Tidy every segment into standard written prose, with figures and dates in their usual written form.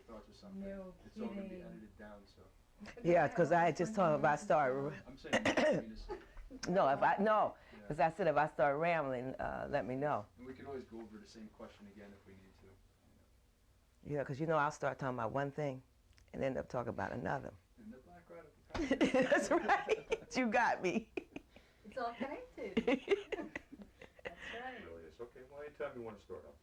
thoughts or something. No It's all going to be kidding. edited down, so. Yeah, because I had just told him if I start. I'm saying you want me to say. No, if I no, Yeah. because I said if I start rambling, let me know. And we could always go over the same question again if we need to. Yeah, because you know I'll start talking about one thing, and end up talking about another. And the Black Radical. That's right. You got me. It's all connected. That's right. It really is. Okay, well, anytime you want to start up. Okay.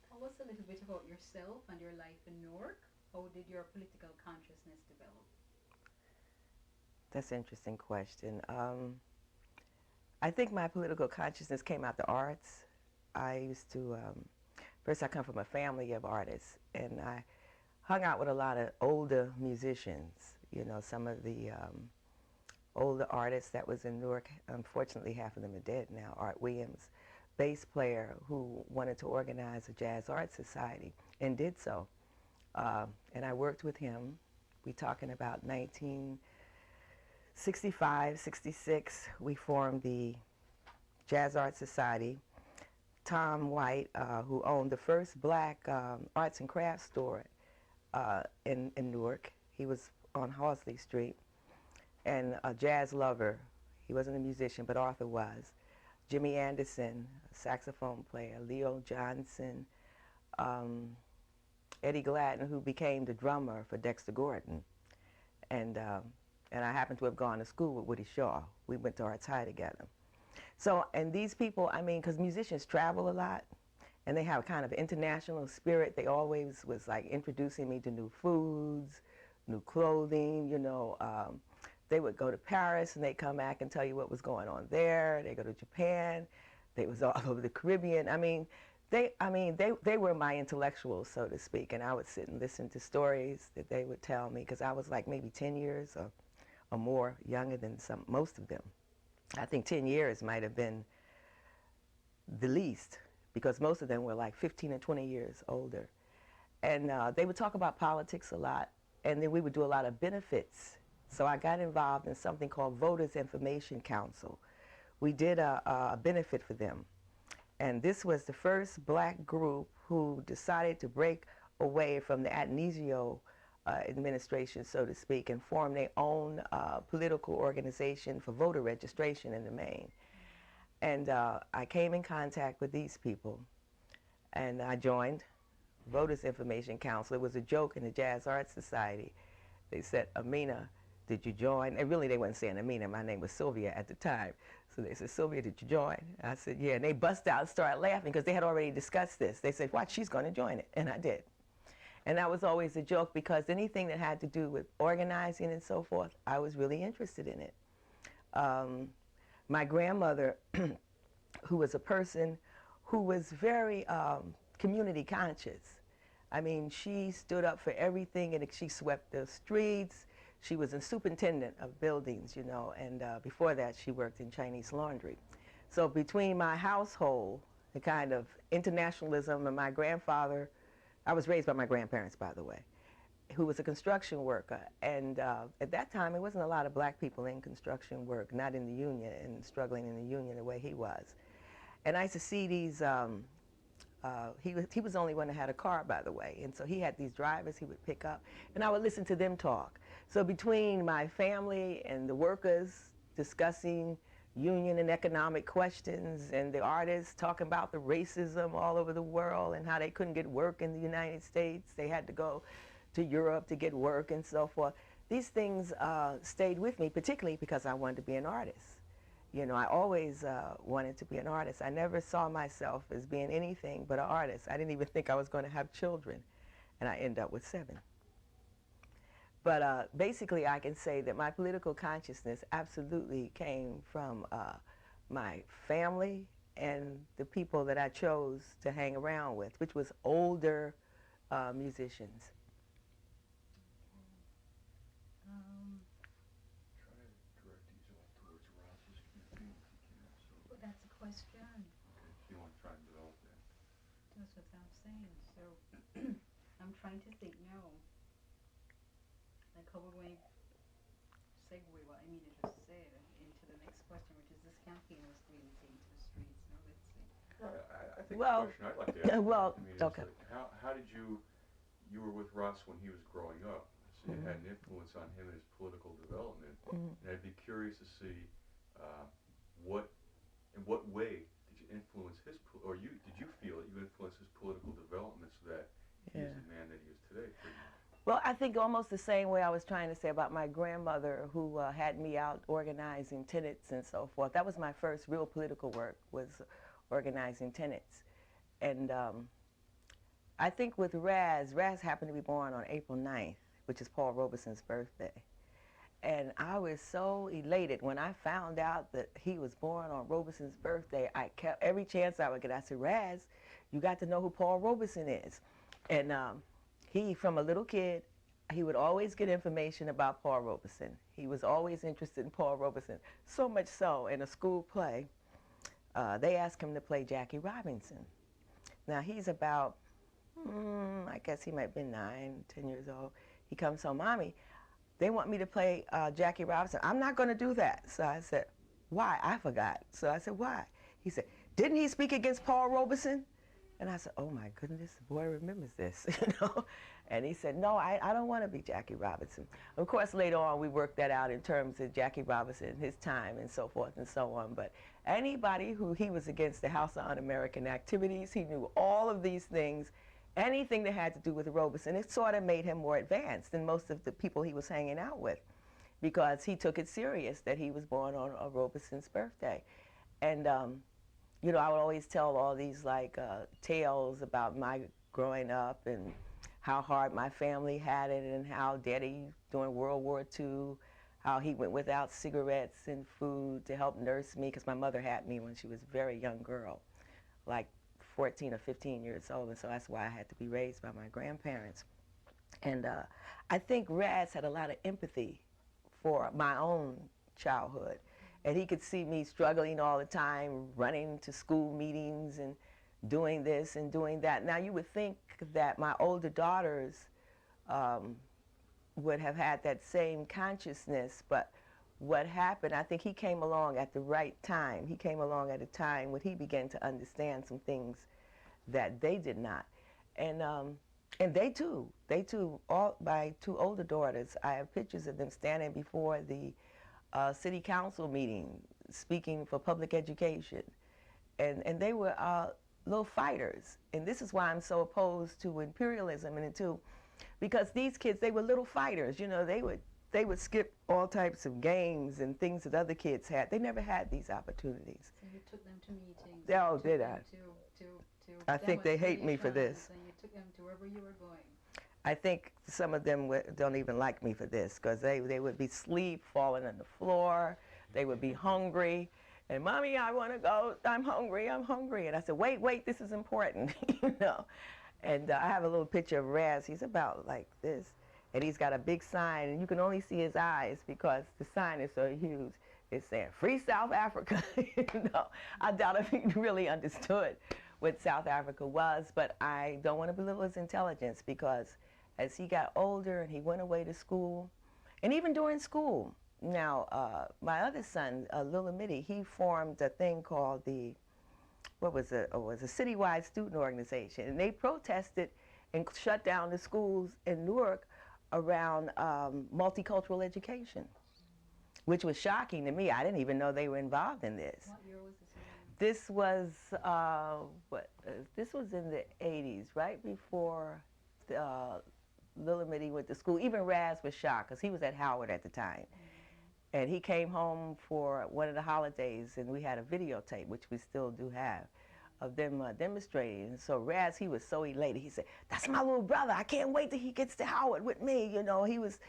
Tell us a little bit about yourself and your life in Newark. How did your political consciousness develop? That's an interesting question. I think my political consciousness came out the arts. I used to, first I come from a family of artists, and I hung out with a lot of older musicians. You know, some of the older artists that was in Newark, unfortunately half of them are dead now. Art Williams, bass player who wanted to organize a jazz art society and did so. And I worked with him. We talking about 1965, 66, we formed the Jazz Art Society. Tom White, who owned the first black arts and crafts store in Newark. He was on Horsley Street, and a jazz lover. He wasn't a musician, but Arthur was. Jimmy Anderson, a saxophone player. Leo Johnson, Eddie Gladden, who became the drummer for Dexter Gordon. And I happened to have gone to school with Woody Shaw. We went to Arts High together. So, and these people, I mean, because musicians travel a lot, and they have a kind of international spirit. They always was like introducing me to new foods, new clothing, you know. They would go to Paris and they'd come back and tell you what was going on there. They go to Japan. They was all over the Caribbean. They were my intellectuals, so to speak, and I would sit and listen to stories that they would tell me, because I was like maybe 10 years or more younger than most of them. I think 10 years might have been the least, because most of them were like 15 and 20 years older. And they would talk about politics a lot, and then we would do a lot of benefits. So I got involved in something called Voters Information Council. We did a benefit for them. And this was the first black group who decided to break away from the Ateneo administration, so to speak, and form their own political organization for voter registration in the main. And I came in contact with these people, and I joined Voters Information Council. It was a joke in the Jazz Art Society. They said, Amina, did you join? And really they weren't saying Amina, my name was Sylvia at the time. So they said, Sylvia, did you join? I said, yeah, and they bust out and started laughing because they had already discussed this. They said, watch, she's going to join it, and I did. And that was always a joke, because anything that had to do with organizing and so forth, I was really interested in it. My grandmother, who was a person who was very community conscious. I mean, she stood up for everything, and she swept the streets. She was a superintendent of buildings, you know, and before that she worked in Chinese laundry. So between my household, the kind of internationalism, and my grandfather, I was raised by my grandparents, by the way, who was a construction worker. And at that time, there wasn't a lot of black people in construction work, not in the union, and struggling in the union the way he was. And I used to see these, he was the only one that had a car, by the way, and so he had these drivers he would pick up, and I would listen to them talk. So between my family and the workers discussing union and economic questions, and the artists talking about the racism all over the world and how they couldn't get work in the United States, they had to go to Europe to get work and so forth, these things stayed with me, particularly because I wanted to be an artist. You know, I always wanted to be an artist. I never saw myself as being anything but an artist. I didn't even think I was going to have children, and I ended up with 7. But basically, I can say that my political consciousness absolutely came from my family and the people that I chose to hang around with, which was older musicians. Try to direct these all towards Ross's campaign if you can. So, Well, that's a question. okay, if you want to try and develop that. That's what I'm saying. So I'm trying to think now. Like how we're going to segue what Amina just said into the next question, which is this campaign was really taken to the streets. Now let's see. I think Well, the question I'd like to ask well, I mean, is okay. like, how did you were with Russ when he was growing up, so you Mhm. had an influence on him and his political development, Mhm. and I'd be curious to see what, in what way did you influence his, or did you feel that you influenced his political development so that he is Yeah. the man that he is today, pretty much? Well, I think almost the same way I was trying to say about my grandmother who had me out organizing tenants and so forth. That was my first real political work, was organizing tenants. And I think with Raz happened to be born on April 9th, which is Paul Robeson's birthday. And I was so elated when I found out that he was born on Robeson's birthday. I kept, every chance I would get, I said, Raz, you got to know who Paul Robeson is. And he, from a little kid, he would always get information about Paul Robeson. He was always interested in Paul Robeson, so much so in a school play, they asked him to play Jackie Robinson. Now he's about, I guess he might have been 9, 10 years old. He comes home, Mommy, they want me to play Jackie Robinson. I'm not going to do that. So I said, why? I forgot. So I said, why? He said, didn't he speak against Paul Robeson? And I said, oh my goodness, the boy remembers this, you know? And he said, no, I don't want to be Jackie Robinson. Of course, later on, we worked that out in terms of Jackie Robinson, his time, and so forth and so on. But anybody who he was against the House of Un-American Activities, he knew all of these things, anything that had to do with Robeson. It sort of made him more advanced than most of the people he was hanging out with, because he took it serious that he was born on Robeson's birthday. And you know, I would always tell all these like tales about my growing up and how hard my family had it, and how Daddy during World War II, how he went without cigarettes and food to help nurse me, because my mother had me when she was a very young girl, like 14 or 15 years old, and so that's why I had to be raised by my grandparents. And I think Raz had a lot of empathy for my own childhood. And he could see me struggling all the time, running to school meetings and doing this and doing that. Now, you would think that my older daughters would have had that same consciousness, but what happened, I think he came along at the right time. He came along at a time when he began to understand some things that they did not. And they too, all my 2 older daughters, I have pictures of them standing before the city council meeting, speaking for public education. And they were little fighters. And this is why I'm so opposed to imperialism and because these kids, they were little fighters. You know, they would skip all types of games and things that other kids had. They never had these opportunities. So you took them to meetings. Oh, you took did them I? To I think they hate me for this. demonstrations, and you took them to wherever you were going. I think some of them don't even like me for this, because they would be asleep, falling on the floor. They would be hungry. And, Mommy, I want to go. I'm hungry. And I said, wait, this is important, you know. And I have a little picture of Raz. He's about like this. And he's got a big sign, and you can only see his eyes because the sign is so huge. It's saying, Free South Africa. You know, I doubt if he really understood what South Africa was, but I don't want to belittle his intelligence, because as he got older and he went away to school, and even during school, now my other son, little Middy, he formed a thing called the, was a citywide student organization, and they protested and shut down the schools in Newark around multicultural education, which was shocking to me. I didn't even know they were involved in this. What year was this? This was this was in the 80s, right before Little Middy went to school. Even Raz was shocked, because he was at Howard at the time. And he came home for one of the holidays, and we had a videotape, which we still do have, of them demonstrating. And so Raz, he was so elated. He said, that's my little brother. I can't wait till he gets to Howard with me. You know, he was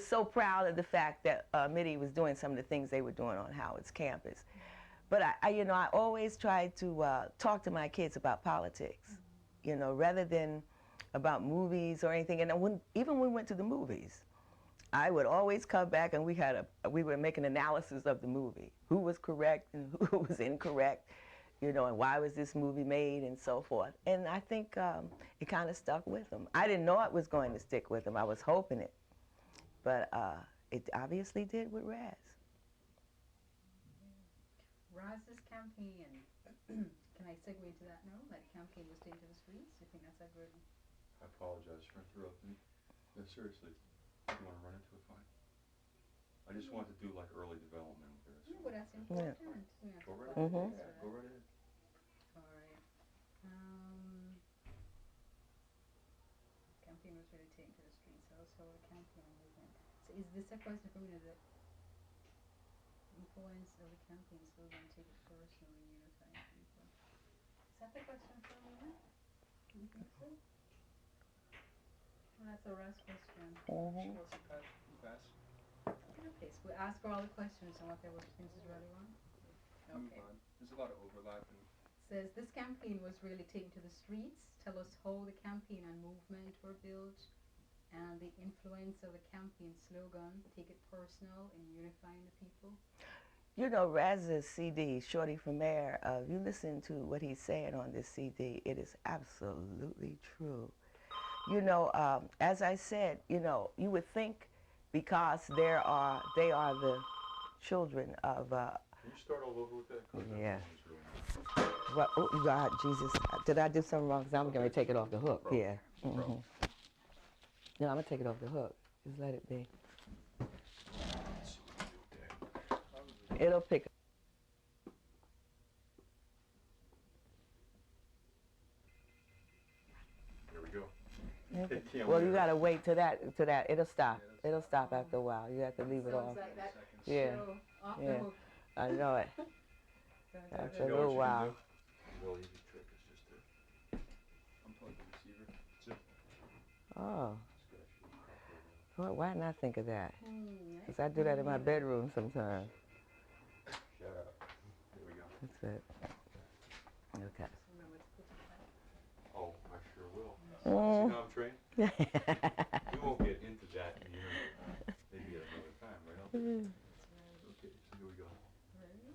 so proud of the fact that Middy was doing some of the things they were doing on Howard's campus. But I always tried to talk to my kids about politics, you know, rather than about movies or anything. And even when we went to the movies, I would always come back, and we would make an analysis of the movie, who was correct and who was incorrect, you know, and why was this movie made and so forth. And I think it kind of stuck with them. I didn't know it was going to stick with them. I was hoping it. But it obviously did with Raz. Raz's campaign, can I segue into that now? That campaign was taken to the streets? Do you think that's a good... I apologize for interrupting. No, seriously, if you want to run into it, fine. I just want to do like early development with this. Yeah, but that's important. Yeah. Go right Mhm. ahead. Yeah, go right ahead. All right. Campaign was really taken to the streets. Also, a campaign movement. So, is this a question for me? The influence of the campaign slogan, take it personal and unifying people. Is that the question for me? Do you think so? Well, that's a Russ question. Mhm. What's the pass? Pass. Okay, so we ask her all the questions and what they were things is really on. Move Okay. on. There's a lot of overlap. And Says this campaign was really taken to the streets. Tell us how the campaign and movement were built and the influence of the campaign slogan, take it personal in unifying the people. You know, Raz's CD, Shorty from Mayor, you listen to what he's saying on this CD, it is absolutely true. You know, as I said, you know, you would think because they are the children of, Can you start all over with that? 'Cause that Yeah. one was really nice. what, oh God, Jesus, did I do something wrong? Because I'm going to take it off the hook. Problem. Yeah. No problem. No, I'm going to take it off the hook. Just let it be. Let's see what we do. Okay. It'll pick up. Here we go. Okay. Can't Well, wait. you got to wait to that. It'll stop. Yeah, It'll stop after a while. You have to leave it Sounds off. like that seconds. Yeah. show off Yeah. the hook. I know it. Sounds After like a You know little what you while. can do? A real easy trick is just to Unplug the receiver. zip. Oh. Just gotta shoot properly. Well, why didn't I think of that? nice. Because I do that in my bedroom sometimes. Shut up. Here we go. That's it. Okay. Just remember to put it back. Oh, I sure will. Mm. See how I'm trained? We won't get into that in here. Maybe at another time, right? That's right. Okay, so here we go. Ready?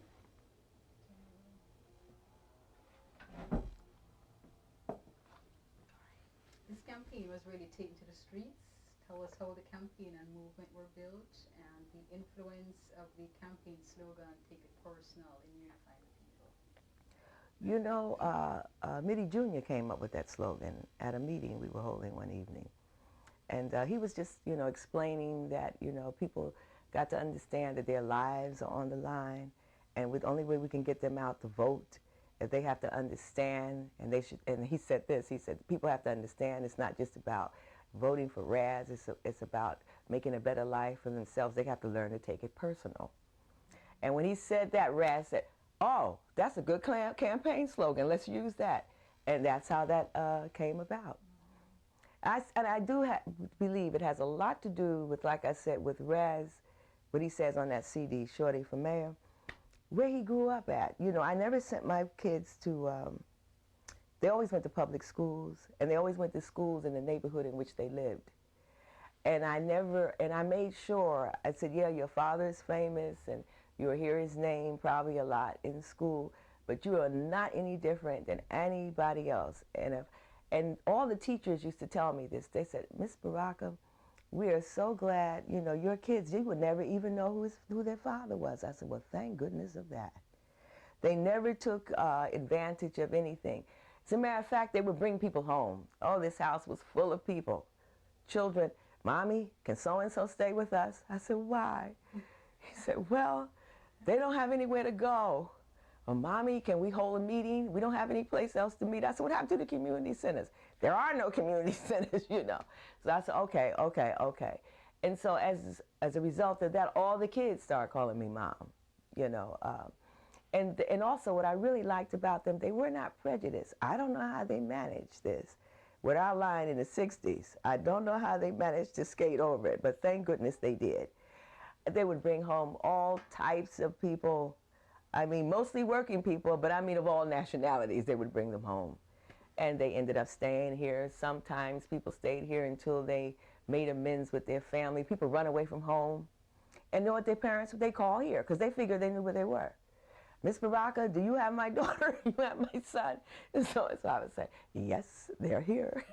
This campaign was really taken to the streets. Tell us how the campaign and movement were built and the influence of the campaign slogan, take it personal in unifying the people. You know, Middy Jr. came up with that slogan at a meeting we were holding one evening. And he was just, you know, explaining that, you know, people got to understand that their lives are on the line, and the only way we can get them out to vote is they have to understand, and they should, and he said this, he said, people have to understand it's not just about voting for Raz, it's about making a better life for themselves. They have to learn to take it personal. And when he said that, Raz said, oh, that's a good campaign slogan, let's use that. And that's how that came about. I do believe it has a lot to do with, like I said, with Raz, what he says on that CD, Shorty for Mayor, where he grew up at. You know, I never sent my kids to, they always went to public schools, and they always went to schools in the neighborhood in which they lived. And I made sure, I said, yeah, your father is famous, and you'll hear his name probably a lot in school, but you are not any different than anybody else. And all the teachers used to tell me this. They said, Miss Baraka, we are so glad, you know, your kids, they would never even know who their father was. I said, well, thank goodness of that. They never took advantage of anything. As a matter of fact, they would bring people home. Oh, this house was full of people. Children, Mommy, can so-and-so stay with us? I said, why? He said, well, they don't have anywhere to go. Well, Mommy, can we hold a meeting? We don't have any place else to meet. I said, what happened to the community centers? There are no community centers, you know. So I said, okay. And so as a result of that, all the kids started calling me Mom, you know. And also what I really liked about them, they were not prejudiced. I don't know how they managed this. With our line in the 60s, I don't know how they managed to skate over it, but thank goodness they did. They would bring home all types of people. I mean, mostly working people, but I mean of all nationalities, they would bring them home. And they ended up staying here. Sometimes people stayed here until they made amends with their family. People run away from home and know what their parents, they call here, because they figured they knew where they were. Miss Baraka, do you have my daughter? You have my son? And so I would say, yes, they're here.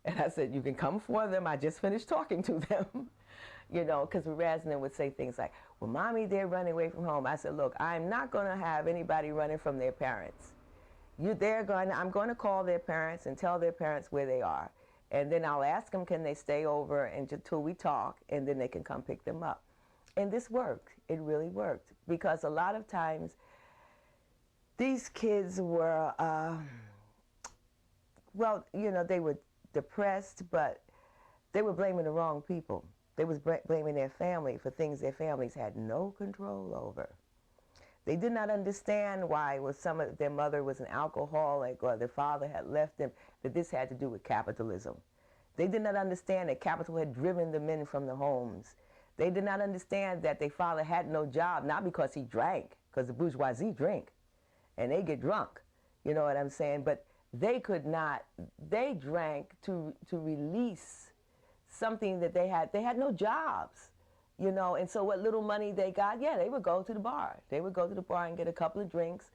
And I said, you can come for them. I just finished talking to them. You know, because Raznan would say things like, well, Mommy, they're running away from home. I said, look, I'm not going to have anybody running from their parents. I'm going to call their parents and tell their parents where they are. And then I'll ask them, can they stay over until we talk, and then they can come pick them up. And this worked. It really worked. Because a lot of times, these kids were, well, you know, they were depressed, but they were blaming the wrong people. They was blaming their family for things their families had no control over. They did not understand why their mother was an alcoholic or their father had left them, that this had to do with capitalism. They did not understand that capital had driven the men from the homes. They did not understand that their father had no job, not because he drank, because the bourgeoisie drink, and they get drunk, you know what I'm saying? But they could not, they drank to release something that they had no jobs. You know, and so what little money they got, yeah, they would go to the bar. They would go to the bar and get a couple of drinks,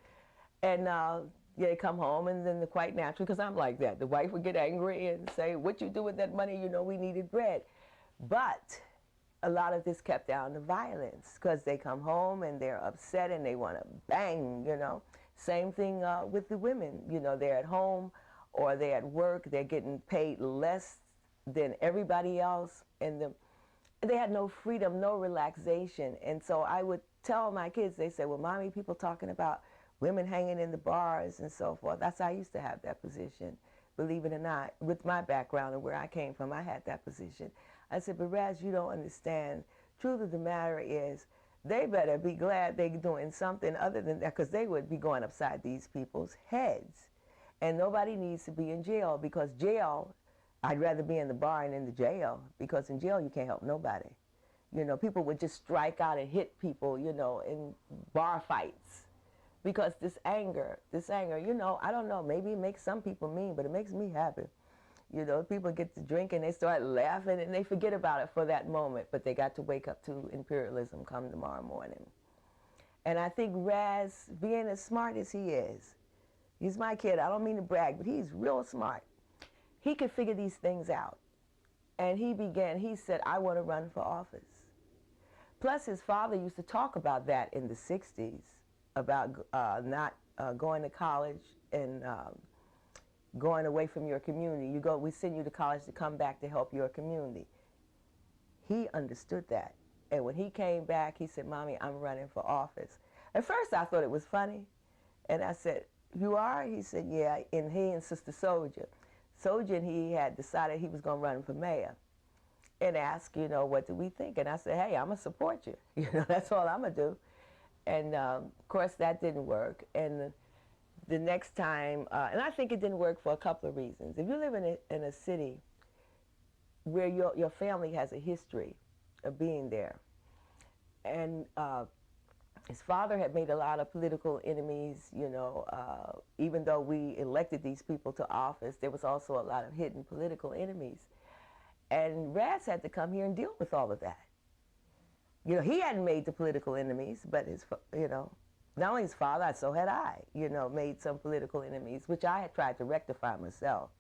and yeah, they come home, and then quite naturally, because I'm like that, the wife would get angry and say, what you do with that money? You know, we needed bread. But a lot of this kept down to violence, because they come home and they're upset and they want to bang, you know. Same thing with the women. You know, they're at home or they're at work. They're getting paid less than everybody else, and they had no freedom, no relaxation. And so I would tell my kids, they say, well, Mommy, people talking about women hanging in the bars and so forth. That's how I used to have that position, believe it or not. With my background and where I came from, I had that position. I said, but Raz, you don't understand. Truth of the matter is, they better be glad they're doing something other than that, because they would be going upside these people's heads. And nobody needs to be in jail, because jail, I'd rather be in the bar and in the jail, because in jail you can't help nobody. You know, people would just strike out and hit people, you know, in bar fights. Because this anger, you know, I don't know, maybe it makes some people mean, but it makes me happy. You know, people get to drink and they start laughing and they forget about it for that moment, but they got to wake up to imperialism come tomorrow morning. And I think Raz, being as smart as he is, he's my kid, I don't mean to brag, but he's real smart. He could figure these things out. And he said, I want to run for office. Plus, his father used to talk about that in the 60s, about not going to college and going away from your community. We send you to college to come back to help your community. He understood that. And when he came back, he said, Mommy, I'm running for office. At first, I thought it was funny. And I said, you are? He said, yeah. And he and Sister Soldier, he had decided he was going to run for mayor and asked, you know, what do we think? And I said, hey, I'm going to support you. You know, that's all I'm going to do. And, of course, that didn't work. And the next time, and I think it didn't work for a couple of reasons. If you live in a city where your family has a history of being there, and his father had made a lot of political enemies, you know, even though we elected these people to office, there was also a lot of hidden political enemies. And Raz had to come here and deal with all of that. You know, he hadn't made the political enemies, but you know, not only his father, so had I, you know, made some political enemies, which I had tried to rectify myself.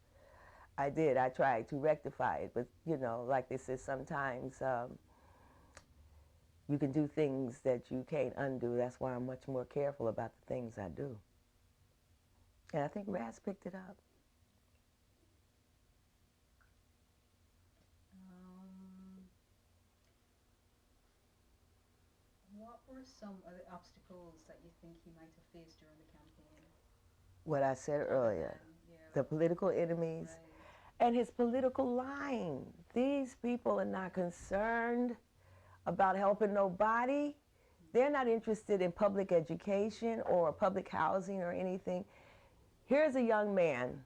I did. I tried to rectify it, but, you know, like they said, sometimes you can do things that you can't undo. That's why I'm much more careful about the things I do. And I think Raz picked it up. What were some of the obstacles that you think he might have faced during the campaign? What I said earlier, Yeah. the political enemies, Right. and his political lying. These people are not concerned about helping nobody. They're not interested in public education or public housing or anything. Here's a young man,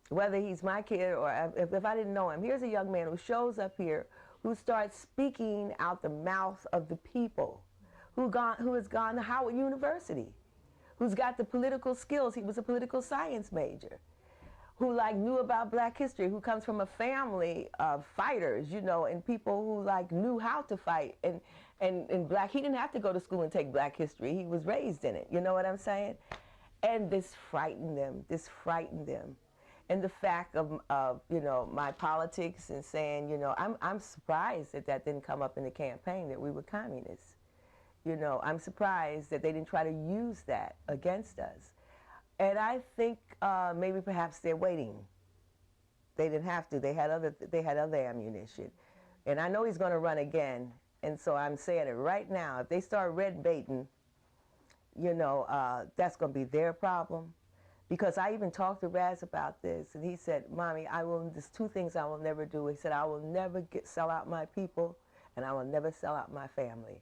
whether he's my kid or if I didn't know him, here's a young man who shows up here, who starts speaking out the mouth of the people, who has gone to Howard University, who's got the political skills. He was a political science major, who knew about Black history, who comes from a family of fighters, you know, and people who knew how to fight. And Black, he didn't have to go to school and take Black history. He was raised in it, you know what I'm saying? And this frightened them, and the fact of you know, my politics and saying, you know, I'm surprised that that didn't come up in the campaign, that we were communists. You know, I'm surprised that they didn't try to use that against us. And I think maybe perhaps they're waiting. They didn't have to. They had other ammunition. And I know he's going to run again. And so I'm saying it right now. If they start red baiting, you know, that's going to be their problem. Because I even talked to Raz about this, and he said, Mommy, there's two things I will never do. He said, I will never sell out my people, and I will never sell out my family.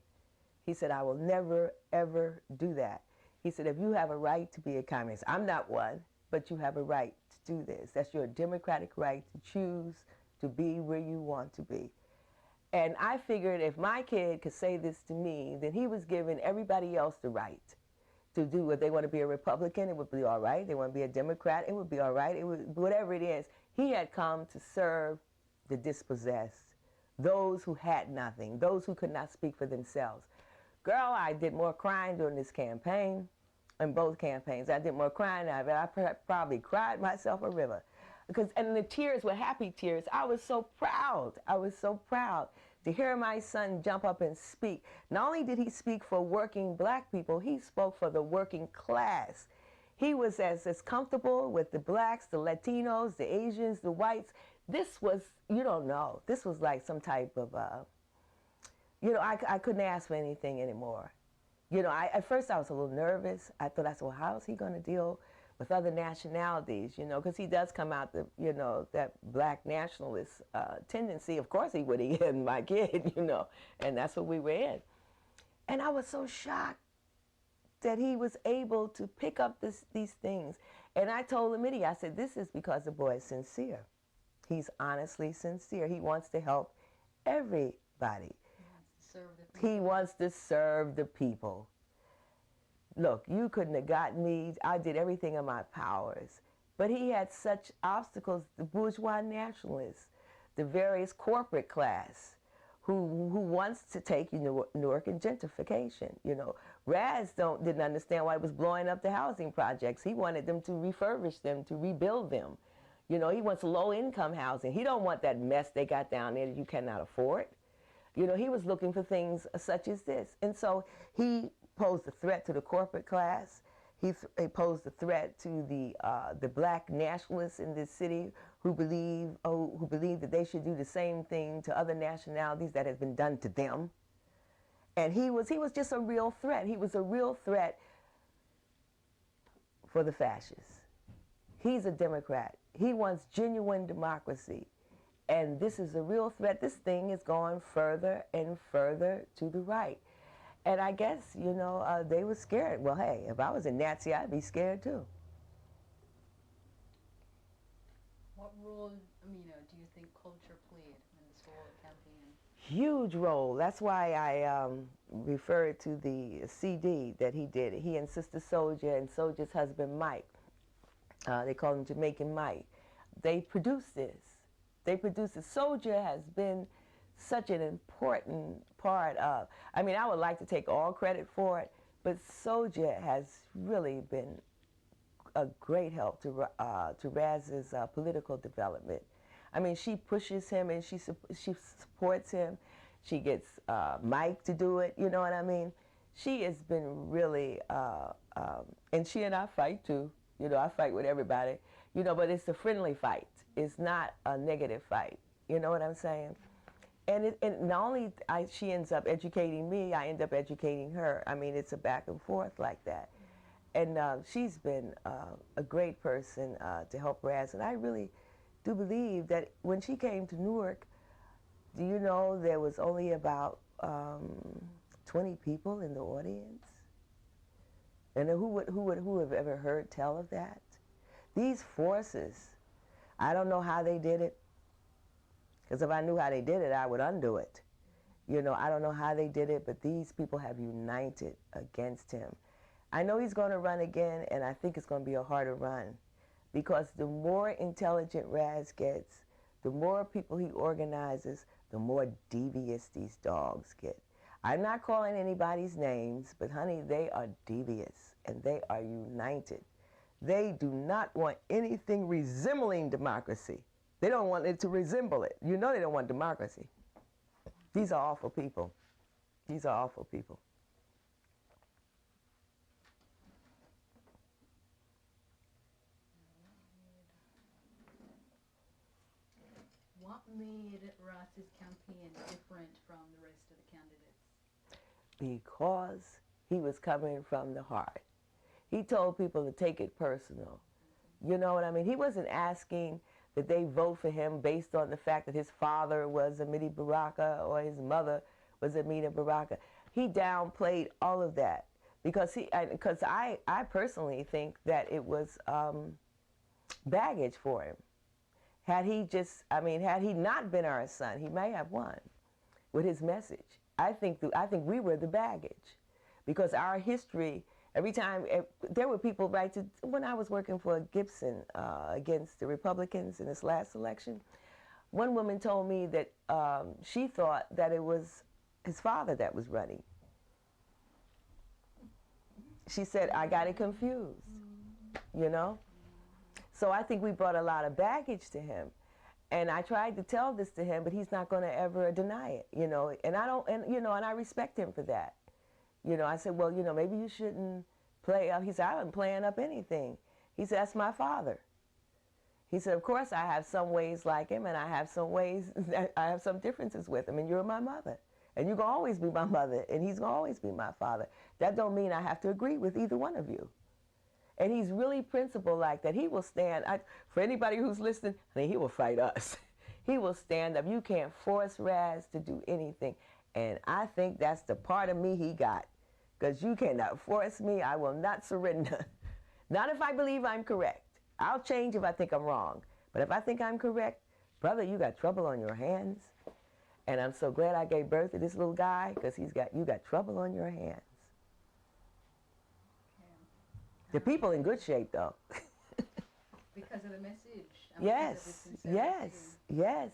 He said, I will never, ever do that. He said, if you have a right to be a communist, I'm not one, but you have a right to do this. That's your democratic right to choose to be where you want to be. And I figured if my kid could say this to me, then he was giving everybody else the right to do what they want to be a Republican, it would be all right. They want to be a Democrat, it would be all right. It would, whatever it is, he had come to serve the dispossessed, those who had nothing, those who could not speak for themselves. Girl, I did more crying during this campaign, in both campaigns. I did more crying than I probably cried myself a river. And the tears were happy tears. I was so proud. I was so proud to hear my son jump up and speak. Not only did he speak for working black people, he spoke for the working class. He was as comfortable with the blacks, the Latinos, the Asians, the whites. This was, you don't know, this was like some type of, you know, I couldn't ask for anything anymore. You know, at first I was a little nervous. I thought, well, how is he going to deal with other nationalities, you know, because he does come out, you know, that black nationalist tendency. Of course he would, he and my kid, you know, and that's what we were in. And I was so shocked that he was able to pick up these things. And I told Middy, I said, this is because the boy is sincere. He's honestly sincere. He wants to help everybody. He wants to serve the people. Look, you couldn't have gotten me. I did everything in my powers. But he had such obstacles, the bourgeois nationalists, the various corporate class, who wants to take Newark in gentrification. You know, Raz didn't understand why he was blowing up the housing projects. He wanted them to refurbish them, to rebuild them. You know, he wants low-income housing. He don't want that mess they got down there that you cannot afford. You know, he was looking for things such as this. And so he posed a threat to the corporate class. He posed a threat to the black nationalists in this city who believe that they should do the same thing to other nationalities that has been done to them. And he was just a real threat. He was a real threat for the fascists. He's a Democrat. He wants genuine democracy. And this is a real threat. This thing is going further and further to the right. And I guess, you know, they were scared. Well, hey, if I was a Nazi, I'd be scared too. What role, Amina, do you think culture played in this whole campaign? Huge role. That's why I referred to the CD that he did. He and Sister Soldier and Soldier's husband, Mike. They call him Jamaican Mike. They produced this. They produced it. Soldier has been such an important part of, I mean, I would like to take all credit for it, but Soldier has really been a great help to Raz's political development. I mean, she pushes him and she supports him. She gets Mike to do it, you know what I mean? She has been really, and she and I fight too. You know, I fight with everybody, you know, but it's a friendly fight. It's not a negative fight. You know what I'm saying? And not only she ends up educating me, I end up educating her. I mean, it's a back and forth like that. And she's been a great person to help Raz. And I really do believe that when she came to Newark, do you know there was only about 20 people in the audience? And who would have ever heard tell of that? These forces, I don't know how they did it, because if I knew how they did it, I would undo it. You know, I don't know how they did it, but these people have united against him. I know he's going to run again, and I think it's going to be a harder run, because the more intelligent Raz gets, the more people he organizes, the more devious these dogs get. I'm not calling anybody's names, but honey, they are devious, and they are united. They do not want anything resembling democracy. They don't want it to resemble it. You know they don't want democracy. These are awful people. These are awful people. What made Ross's campaign different from the rest of the candidates? Because he was coming from the heart. He told people to take it personal. You know what I mean? He wasn't asking that they vote for him based on the fact that his father was Amiri Baraka or his mother was Amina Baraka. He downplayed all of that because I personally think that it was baggage for him. Had he not been our son, he may have won with his message. I think we were the baggage because our history. Every time, there were people, right, when I was working for Gibson against the Republicans in this last election, one woman told me that she thought that it was his father that was running. She said, I got it confused, you know? So I think we brought a lot of baggage to him. And I tried to tell this to him, but he's not going to ever deny it, you know? And I respect him for that. You know, I said, well, you know, maybe you shouldn't play up. He said, I wasn't playing up anything. He said, that's my father. He said, of course I have some ways like him, and I have some ways, I have some differences with him, and you're my mother. And you're going to always be my mother, and he's going to always be my father. That don't mean I have to agree with either one of you. And he's really principled like that. He will stand, for anybody who's listening, I mean, he will fight us. He will stand up. You can't force Raz to do anything. And I think that's the part of me he got. Because you cannot force me. I will not surrender. Not if I believe I'm correct. I'll change if I think I'm wrong. But if I think I'm correct, brother, you got trouble on your hands. And I'm so glad I gave birth to this little guy because you got trouble on your hands. Okay. The people in good shape, though. Because of the message. Yes, yes, yes,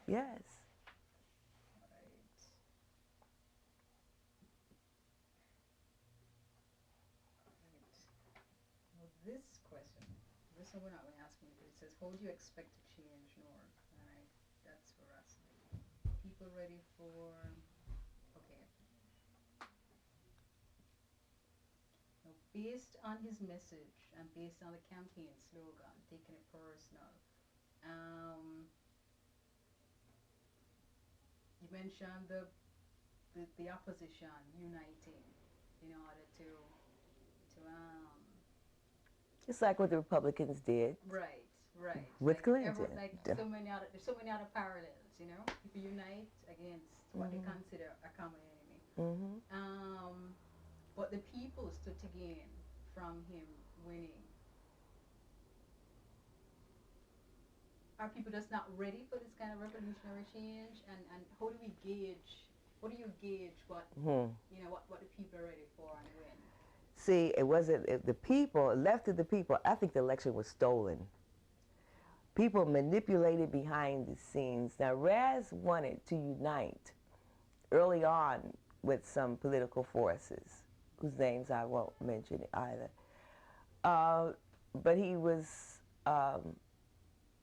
yes. This question, this one we're not going to ask me, but it says, how do you expect to change Newark? All right, that's for us. People ready for, okay. Now, based on his message and based on the campaign slogan, taking it personal, you mentioned the opposition uniting in order to Just like what the Republicans did. Right. With like Clinton. There's so many other parallels, you know? People unite against what they consider a common enemy. Mm-hmm. But the people stood to gain from him winning. Are people just not ready for this kind of revolutionary change? And how do we gauge? What do you gauge what what the people are ready for and when? See, it wasn't the people, left to the people. I think the election was stolen. People manipulated behind the scenes. Now, Raz wanted to unite early on with some political forces, whose names I won't mention either. But he was a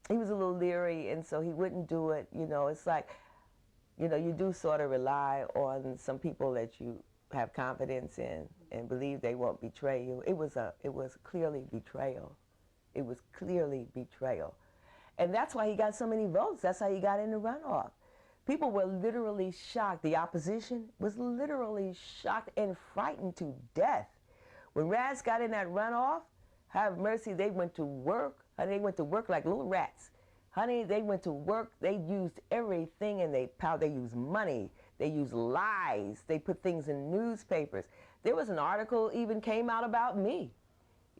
little leery, and so he wouldn't do it. You know, it's like, you know, you do sort of rely on some people that you have confidence in and believe they won't betray you. It was clearly betrayal. It was clearly betrayal. And that's why he got so many votes. That's how he got in the runoff. People were literally shocked. The opposition was literally shocked and frightened to death. When Raz got in that runoff, have mercy, they went to work. Honey, they went to work like little rats. Honey, they went to work. They used everything in their power. They used money. They used lies. They put things in newspapers. There was an article even came out about me.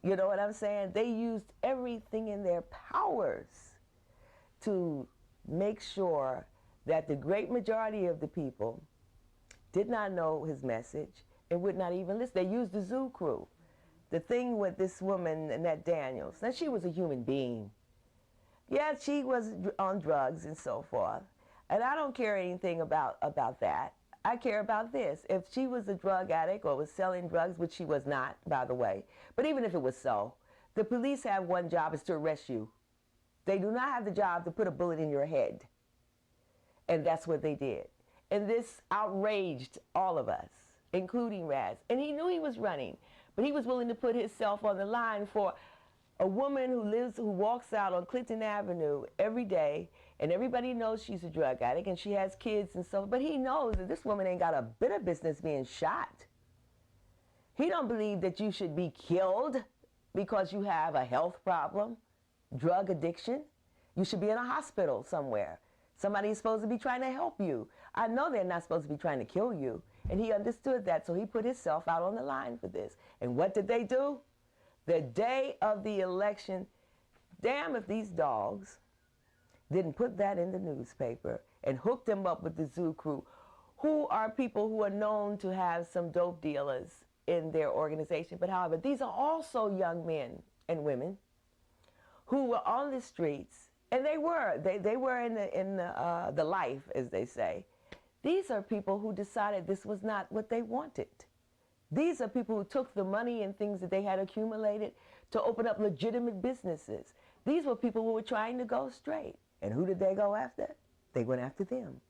You know what I'm saying? They used everything in their powers to make sure that the great majority of the people did not know his message and would not even listen. They used the zoo crew. The thing with this woman, Annette Daniels, now she was a human being. Yeah, she was on drugs and so forth. And I don't care anything about that. I care about this. If she was a drug addict or was selling drugs, which she was not, by the way, but even if it was so, The police have one job, is to arrest you. They do not have the job to put a bullet in your head. And that's what they did. And this outraged all of us, including Raz. And he knew he was running, but he was willing to put himself on the line for a woman who walks out on Clinton Avenue every day, and everybody knows she's a drug addict and she has kids and so, but he knows that this woman ain't got a bit of business being shot. He don't believe that you should be killed because you have a health problem, drug addiction. You should be in a hospital somewhere. Somebody's supposed to be trying to help you. I know they're not supposed to be trying to kill you. And he understood that, so he put himself out on the line for this. And what did they do? The day of the election, damn if these dogs didn't put that in the newspaper and hook them up with the zoo crew, who are people who are known to have some dope dealers in their organization. But however, these are also young men and women who were on the streets, and they were in the life, as they say. These are people who decided this was not what they wanted. These are people who took the money and things that they had accumulated to open up legitimate businesses. These were people who were trying to go straight. And who did they go after? They went after them.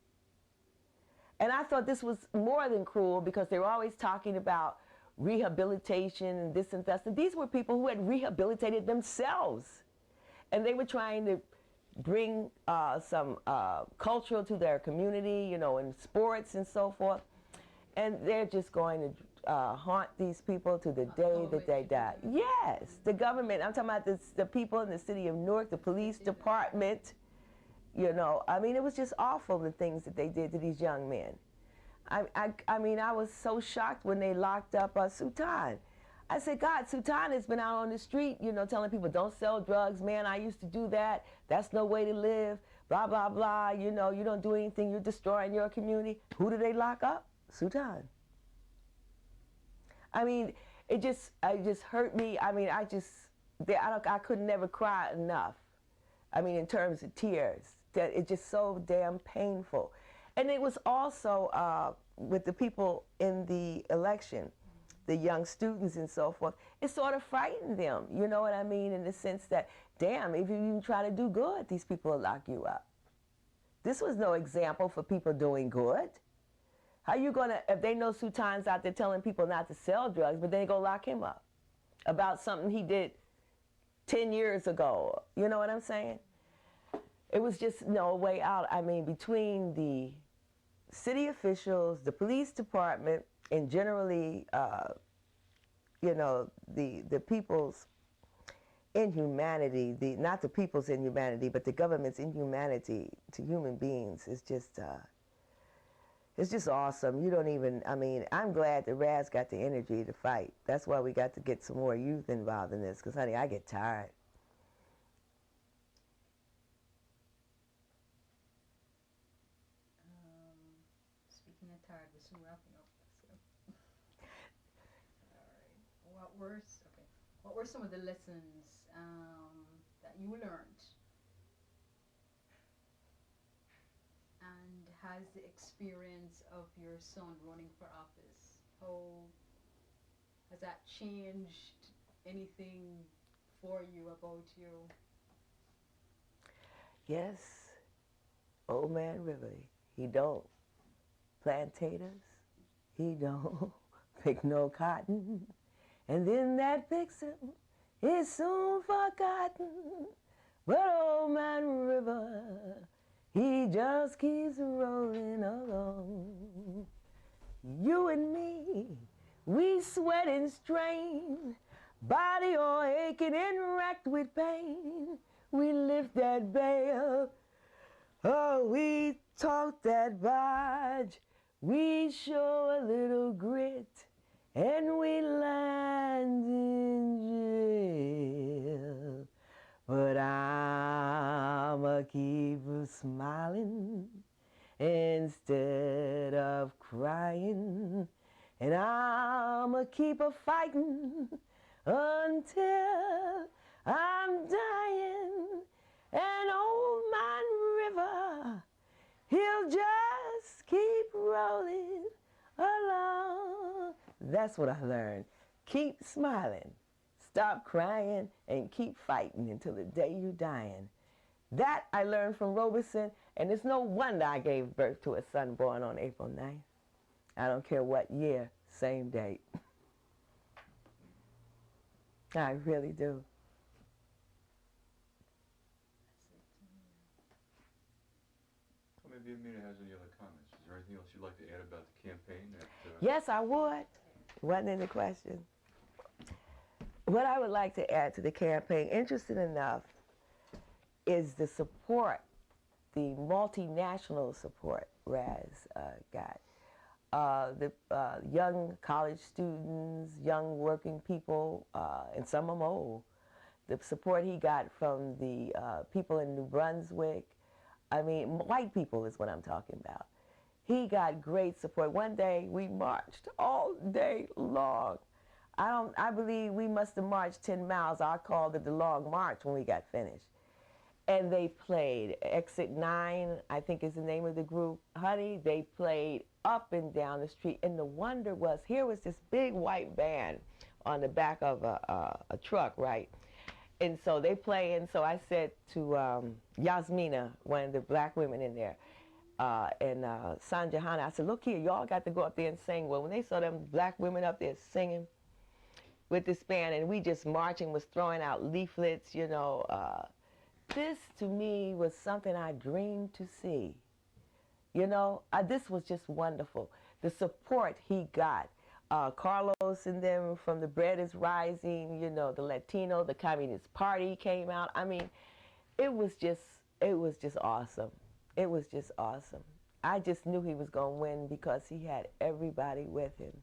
And I thought this was more than cruel, because they were always talking about rehabilitation and this and that. And these were people who had rehabilitated themselves. And they were trying to bring some culture to their community, you know, in sports and so forth. And they're just going to haunt these people to the day that they die. Yes, the government. I'm talking about the people in the city of Newark, the police department. You know, I mean, it was just awful, the things that they did to these young men. I mean, I was so shocked when they locked up Sultan. I said, God, Sultan has been out on the street, you know, telling people, don't sell drugs, man, I used to do that, that's no way to live, blah, blah, blah, you know, you don't do anything, you're destroying your community. Who did they lock up? Sultan. I mean, it just hurt me. I mean, I could never cry enough. I mean, in terms of tears, that it's just so damn painful. And it was also with the people in the election, the young students and so forth, it sort of frightened them, you know what I mean, in the sense that, damn, if you even try to do good, these people will lock you up. This was no example for people doing good. How you gonna, if they know Sultan's out there telling people not to sell drugs, but then they go lock him up about something he did 10 years ago, you know what I'm saying? It was just no way out. I mean, between the city officials, the police department, and generally, you know, the people's inhumanity, not the people's inhumanity, but the government's inhumanity to human beings is just, it's just awesome. You don't even, I mean, I'm glad that Raz got the energy to fight. That's why we got to get some more youth involved in this, because, honey, I get tired. Speaking of tired, we're soon wrapping up. So. All right. What were some of the lessons that you learned? And has the experience of your son running for office, how has that changed anything for you, about you? Yes, old man River, he don't plant taters, he don't pick no cotton, and then that vixen is soon forgotten. But old man River, he just keeps rolling along. You and me, we sweat and strain, body all aching and racked with pain. We lift that bale, oh, we talk that barge, we show a little grit, and we land in jail. But I'ma keep smiling instead of crying, and I'ma keep a fighting until I'm dying. And old man River, he'll just keep rolling along. That's what I learned. Keep smiling. Stop crying and keep fighting until the day you dying. That I learned from Robeson, and it's no wonder I gave birth to a son born on April 9th. I don't care what year, same date. I really do. Well, maybe Amina has any other comments. Is there anything else you'd like to add about the campaign? Yes, I would. Wasn't in the question. What I would like to add to the campaign, interesting enough, is the support, the multinational support Raz got. The young college students, young working people, and some of them old. The support he got from the people in New Brunswick, I mean, white people is what I'm talking about. He got great support. One day we marched all day long. I believe we must have marched 10 miles. I called it the Long March when we got finished. And they played Exit 9, I think is the name of the group. Honey, they played up and down the street. And the wonder was, here was this big white van on the back of a truck, right? And so they play, and so I said to Yasmina, one of the black women in there, and Sanjahana, I said, look here, y'all got to go up there and sing. Well, when they saw them black women up there singing with this band, and we just marching, was throwing out leaflets, you know, this to me was something I dreamed to see. You know, this was just wonderful. The support he got. Carlos and them from the Bread is Rising, you know, the Latino, the Communist Party came out. I mean, it was just awesome. It was just awesome. I just knew he was going to win because he had everybody with him,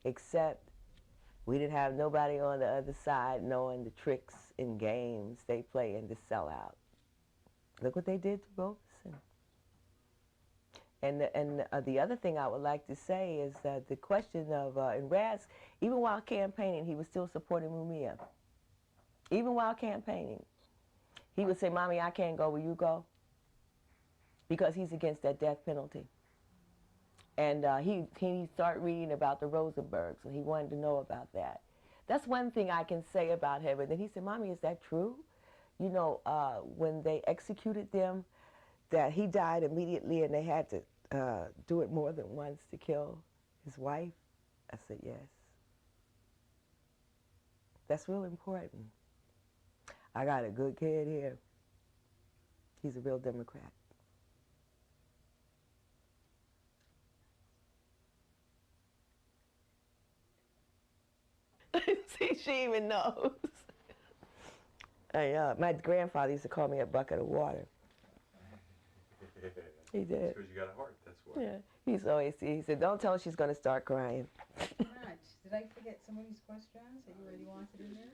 except we didn't have nobody on the other side knowing the tricks and games they play and to sell out. Look what they did to Robeson. And the other thing I would like to say is that the question of, and Raz, even while campaigning, he was still supporting Mumia. Even while campaigning. He would say, Mommy, I can't go, will you go? Because he's against that death penalty. And he started reading about the Rosenbergs, and he wanted to know about that. That's one thing I can say about him. And then he said, Mommy, is that true? You know, when they executed them, that he died immediately and they had to do it more than once to kill his wife? I said, yes. That's real important. I got a good kid here. He's a real Democrat. See, she even knows. My grandfather used to call me a bucket of water. He did. Because you got a heart, that's why. Yeah. He said, don't tell her she's going to start crying. Right. Did I forget some of these questions that you really wanted in there?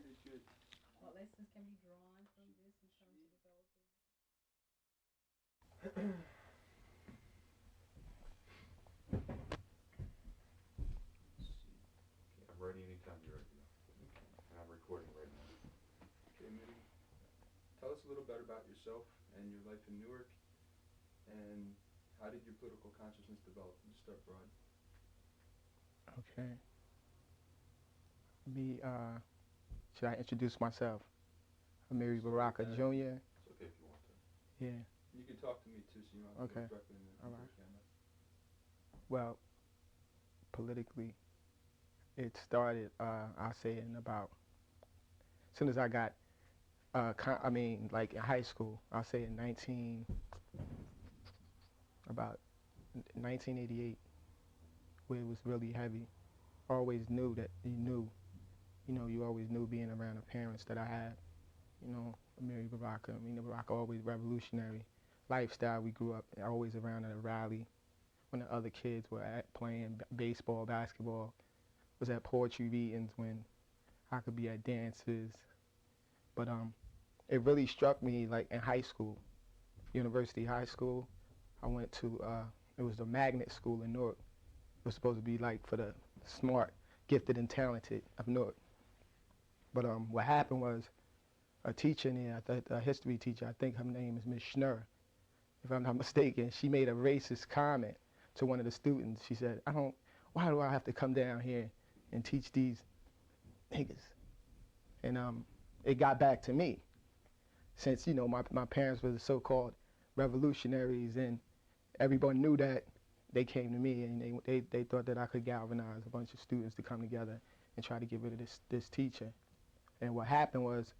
What lessons can be drawn from this in terms of developing? Okay, I'm ready anytime you're ready. And I'm recording right now. Okay, Middy, tell us a little bit about yourself and your life in Newark, and how did your political consciousness develop? You start broad. Okay. Should I introduce myself? Amiri Baraka Jr. It's okay if you want to. Yeah. You can talk to me too, so you don't have to Okay. go directly in the All right. camera. Well, politically, it started, I'll say in about, as soon as I got, like in high school, I'll say in 1988, where it was really heavy. Always knew that you always knew being around the parents that I had, Amiri Baraka, Amina Baraka, always revolutionary lifestyle. We grew up always around at a rally when the other kids were playing baseball, basketball, was at poetry readings, when I could be at dances. But it really struck me like in high school, University High School. I went to, it was the magnet school in Newark. It was supposed to be like for the smart, gifted, and talented of Newark. But what happened was a teacher in there, a history teacher, I think her name is Ms. Schnurr, if I'm not mistaken, she made a racist comment to one of the students. She said, why do I have to come down here and teach these niggas? And it got back to me, since, you know, my parents were the so-called revolutionaries, and everyone knew that. They came to me, and they thought that I could galvanize a bunch of students to come together and try to get rid of this teacher. And what happened was,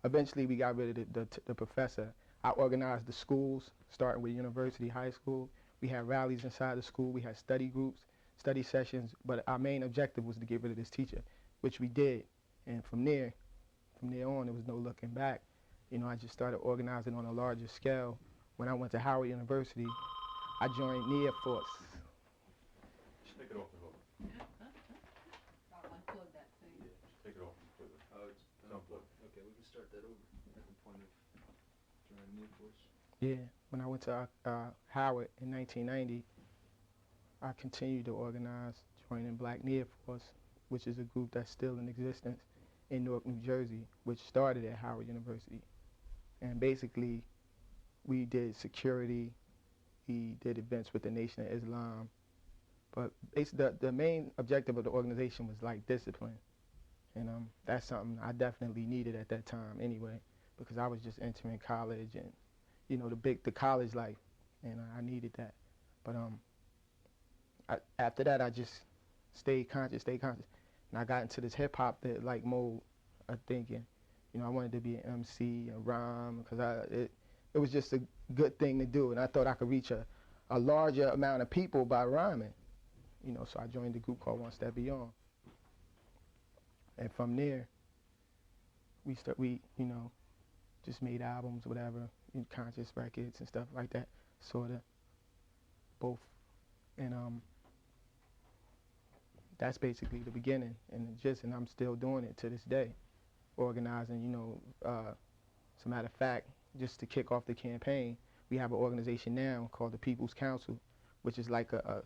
eventually we got rid of the professor. I organized the schools, starting with university, high school. We had rallies inside the school. We had study groups, study sessions. But our main objective was to get rid of this teacher, which we did. And from there on, there was no looking back. You know, I just started organizing on a larger scale. When I went to Howard University, I joined Newark Force. Just take it off the hook. I'll unplug that thing. Yeah, just take it off completely. Oh, it's unplugged. Okay, we can start that over at the point of joining Newark Force. Yeah, when I went to Howard in 1990, I continued to organize, joining Black Newark Force, which is a group that's still in existence in Newark, New Jersey, which started at Howard University. And basically, we did security, we did events with the Nation of Islam, but the main objective of the organization was like discipline. And that's something I definitely needed at that time anyway, because I was just entering college and, you know, the college life, and I needed that. But after that, I just stayed conscious, and I got into this hip hop like mode of thinking. You know, I wanted to be an MC, a rhyme, because it was just a good thing to do, and I thought I could reach a larger amount of people by rhyming. You know, so I joined a group called One Step Beyond. And from there, we you know, just made albums, whatever, conscious records and stuff like that, sorta, both. And that's basically the beginning, and I'm still doing it to this day, organizing, you know. As a matter of fact, just to kick off the campaign, we have an organization now called the People's Council, which is like a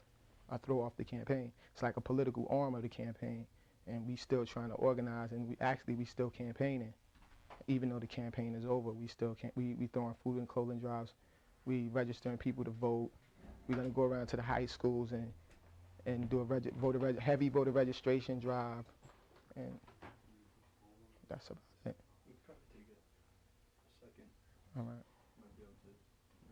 throw off the campaign. It's like a political arm of the campaign, and we still trying to organize, and we still campaigning. Even though the campaign is over, we still we throwing food and clothing drives, we registering people to vote. We're gonna go around to the high schools and do a heavy voter registration drive, and that's about it. We could probably take a second. All right. Might be able to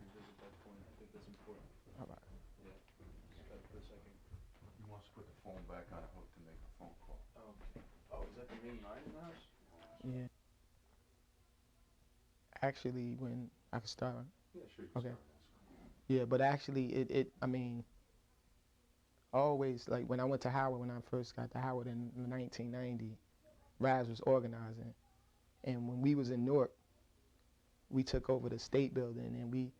revisit that point. I think that's important. All right. Yeah. Just got it for a second. You want us to put the phone back on a hook to make a phone call. Oh, okay. Oh, is that the main line in the house? Yeah. Actually, when I can start. Yeah, sure. You can Okay. start. That's fine. Yeah, but actually, I mean, always, like when I went to Howard, when I first got to Howard in 1990, Raz was organizing. And when we was in Newark, we took over the state building, and we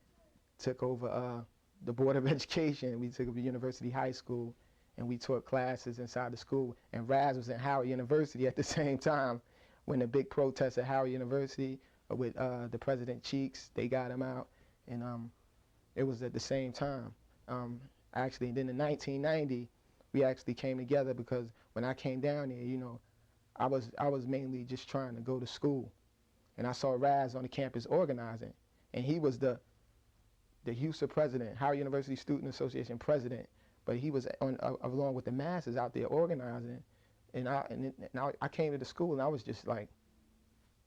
took over the Board of Education. We took over University High School, and we taught classes inside the school. And Raz was at Howard University at the same time when the big protest at Howard University with the President Cheeks, they got him out. And it was at the same time. Actually, then in 1990, we actually came together because when I came down there, you know, I was mainly just trying to go to school. And I saw Raz on the campus organizing. And he was the HUSA president, Howard University Student Association president. But he was along with the masses out there organizing. And I came to the school, and I was just like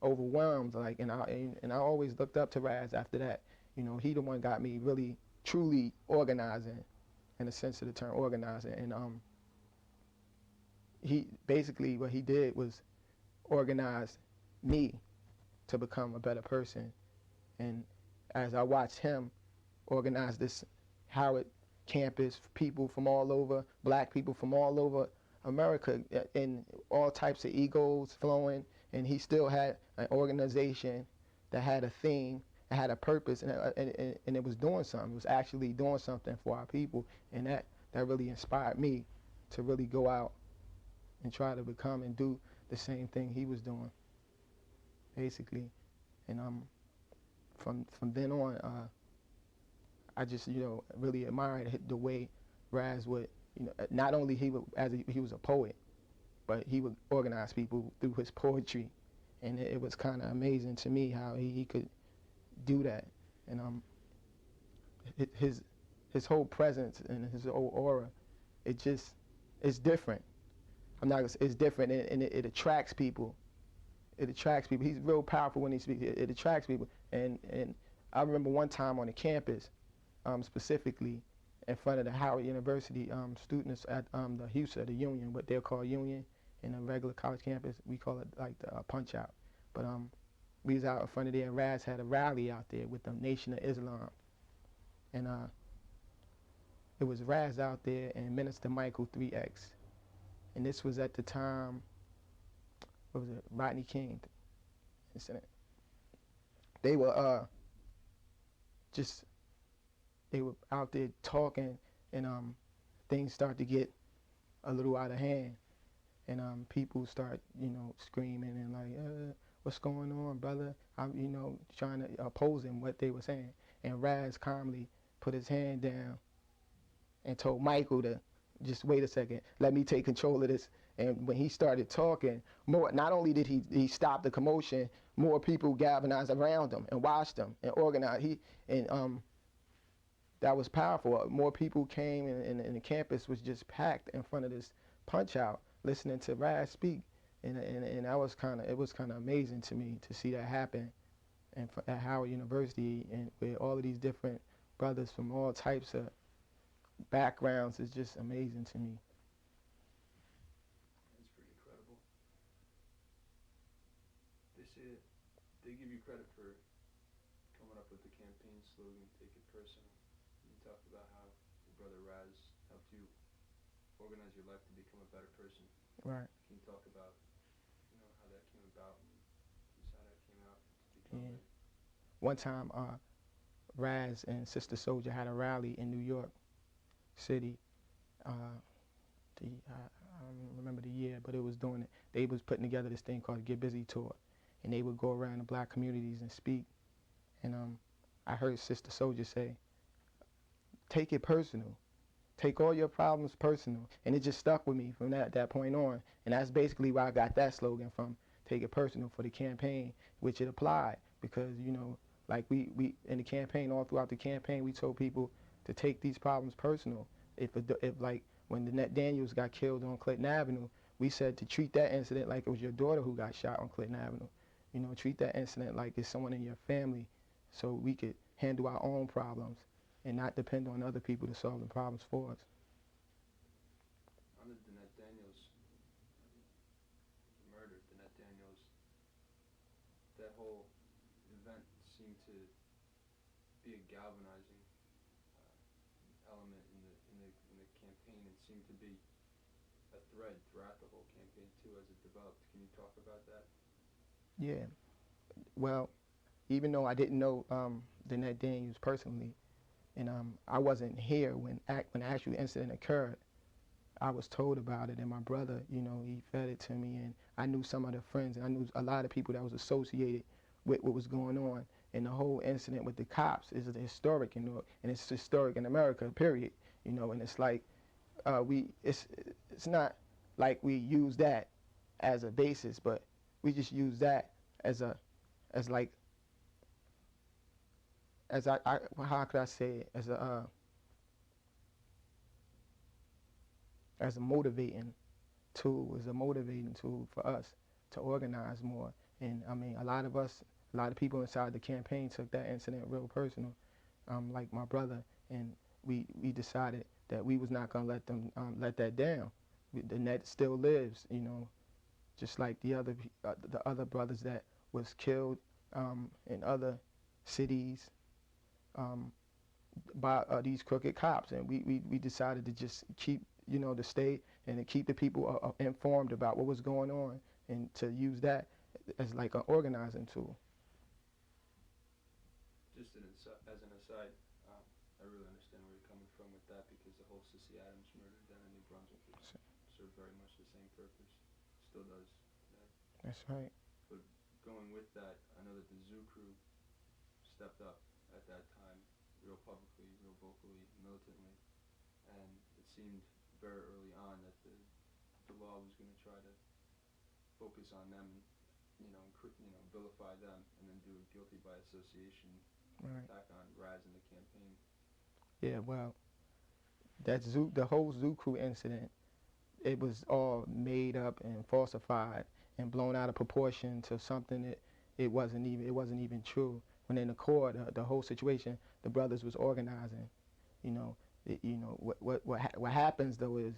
overwhelmed. Like, and I always looked up to Raz after that. You know, he the one got me really, truly organizing, in the sense of the term organizing. And he basically, what he did was organize me to become a better person. And as I watched him organize this Howard campus, people from all over, black people from all over America, and all types of egos flowing, and he still had an organization that had a theme, that had a purpose, and it was doing something. It was actually doing something for our people, and that really inspired me to really go out and try to become and do the same thing he was doing, basically. And from then on, I just, you know, really admired the way Raz would, you know, not only he was a poet, but he would organize people through his poetry, and it was kind of amazing to me how he could do that. And his whole presence and his whole aura, it's different. It's different, and it attracts people. it attracts people. He's real powerful when he speaks. It attracts people. And I remember one time on the campus, specifically in front of the Howard University students at the HUSA, the union, what they'll call union, in a regular college campus, we call it like the punch out. But we was out in front of there, and Raz had a rally out there with the Nation of Islam. And it was Raz out there and Minister Michael 3X. And this was at the time, what was it, Rodney King incident. They were they were out there talking, and things started to get a little out of hand. And people start, screaming and like, what's going on, brother? I'm, trying to oppose him, what they were saying. And Raz calmly put his hand down and told Michael to just wait a second, let me take control of this. And when he started talking, not only did he stop the commotion, more people galvanized around him and watched him and organized. That was powerful. More people came, and the campus was just packed in front of this punch out, listening to Raz speak. And that was it was kind of amazing to me to see that happen, and at Howard University, and with all of these different brothers from all types of backgrounds, is just amazing to me. That's pretty incredible. They give you credit for coming up with the campaign slogan, "Take it personal." You talked about how your brother Raz helped you organize your life to become a better person. Right. Can you talk about, how that came about and just how that came out to become it? One time, Raz and Sister Soldier had a rally in New York City. I don't remember the year, but it was doing it. They was putting together this thing called Get Busy Tour, and they would go around the black communities and speak. And I heard Sister Soldier say, "Take it personal. Take all your problems personal." And it just stuck with me from that point on. And that's basically where I got that slogan from, "Take it personal," for the campaign, which it applied because, like we in the campaign, all throughout the campaign, we told people to take these problems personal. If like when Danette Daniels got killed on Clinton Avenue, we said to treat that incident like it was your daughter who got shot on Clinton Avenue. Treat that incident like it's someone in your family, so we could handle our own problems and not depend on other people to solve the problems for us. On the Danette Daniels murder, Danette Daniels, that whole event seemed to be a galvanizing element in the campaign. It seemed to be a thread throughout the whole campaign too as it developed. Can you talk about that? Yeah. Well, even though I didn't know Danette Daniels personally, and I wasn't here when the actual incident occurred, I was told about it, and my brother, he fed it to me, and I knew some of the friends, and I knew a lot of people that was associated with what was going on. And the whole incident with the cops is historic in Newark, and it's historic in America, period. And it's like it's not like we use that as a basis, but we just use that as how could I say it, as a motivating tool, for us to organize more. And I mean, a lot of people inside the campaign took that incident real personal, like my brother, and we decided that we was not gonna let that down. The net still lives, just like the other brothers that was killed in other cities by these crooked cops. And we decided to just keep, to stay and to keep the people informed about what was going on, and to use that as like an organizing tool. Just as an aside, I really understand where you're coming from with that, because the whole Cissy Adams murder down in New Brunswick served very much the same purpose. Still does today. That's right. But going with that, I know that the Zoo Crew stepped up at that time, real publicly, real vocally, militantly, and it seemed very early on that the law was going to try to focus on them, vilify them, and then do a guilty by association attack on Raz in the campaign. Yeah, well, the whole Zoo Crew incident it was all made up and falsified and blown out of proportion to something that it wasn't even true. When in the core, the whole situation, the brothers was organizing. You know, what happens though is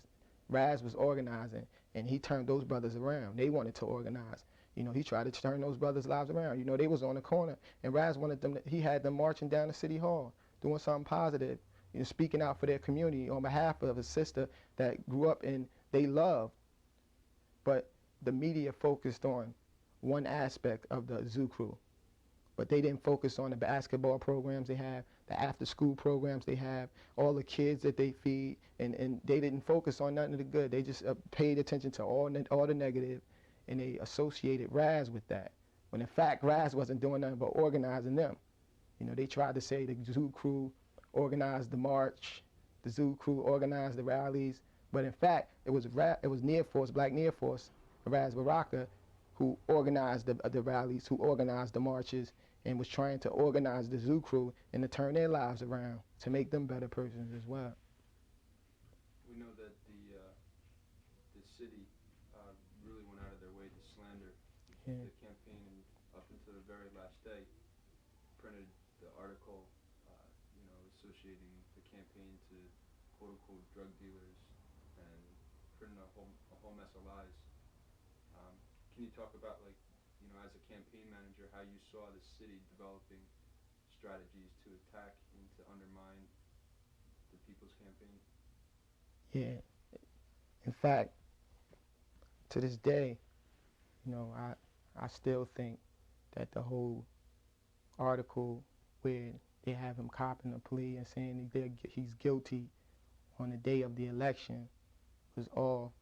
Raz was organizing, and he turned those brothers around. They wanted to organize. You know, he tried to turn those brothers' lives around. You know, they was on the corner, and Raz wanted them. He had them marching down to City Hall, doing something positive, you know, speaking out for their community on behalf of a sister that grew up in they loved. But the media focused on one aspect of the Zoo Crew, but they didn't focus on the basketball programs they have, the after-school programs they have, all the kids that they feed, and they didn't focus on nothing of the good. They just paid attention to all the negative, and they associated Raz with that. When in fact, Raz wasn't doing nothing but organizing them. You know, they tried to say the Zoo Crew organized the march, the Zoo Crew organized the rallies, but in fact, it was Near Force, Black Near Force, Amiri Baraka, who organized the rallies, who organized the marches, and was trying to organize the Zoo Crew and to turn their lives around to make them better persons as well. We know that the city really went out of their way to slander the campaign, and up until the very last day, printed the article, associating the campaign to quote-unquote drug dealers, and printed a whole mess of lies. Can you talk about, like, as a campaign manager, how you saw the city developing strategies to attack and to undermine the People's Campaign? Yeah. In fact, to this day, I still think that the whole article where they have him copping a plea and saying he's guilty on the day of the election was all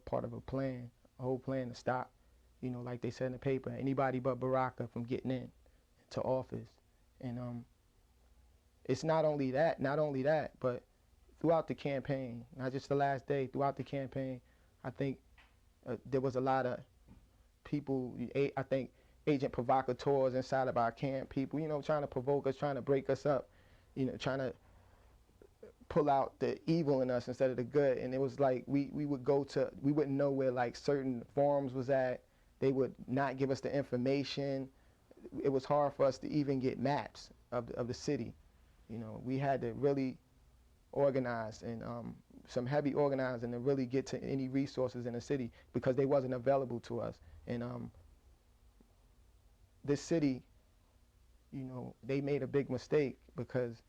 part of a plan, a whole plan to stop, like they said in the paper, anybody but Baraka from getting into office. And it's not only that, but throughout the campaign, not just the last day, throughout the campaign, I think there was a lot of people, I think agent provocateurs inside of our camp, people, trying to provoke us, trying to break us up, trying to pull out the evil in us instead of the good. And it was like we wouldn't know where like certain forums was at. They would not give us the information. It was hard for us to even get maps of the city. We had to really organize and some heavy organizing to really get to any resources in the city because they wasn't available to us. And this city, they made a big mistake because,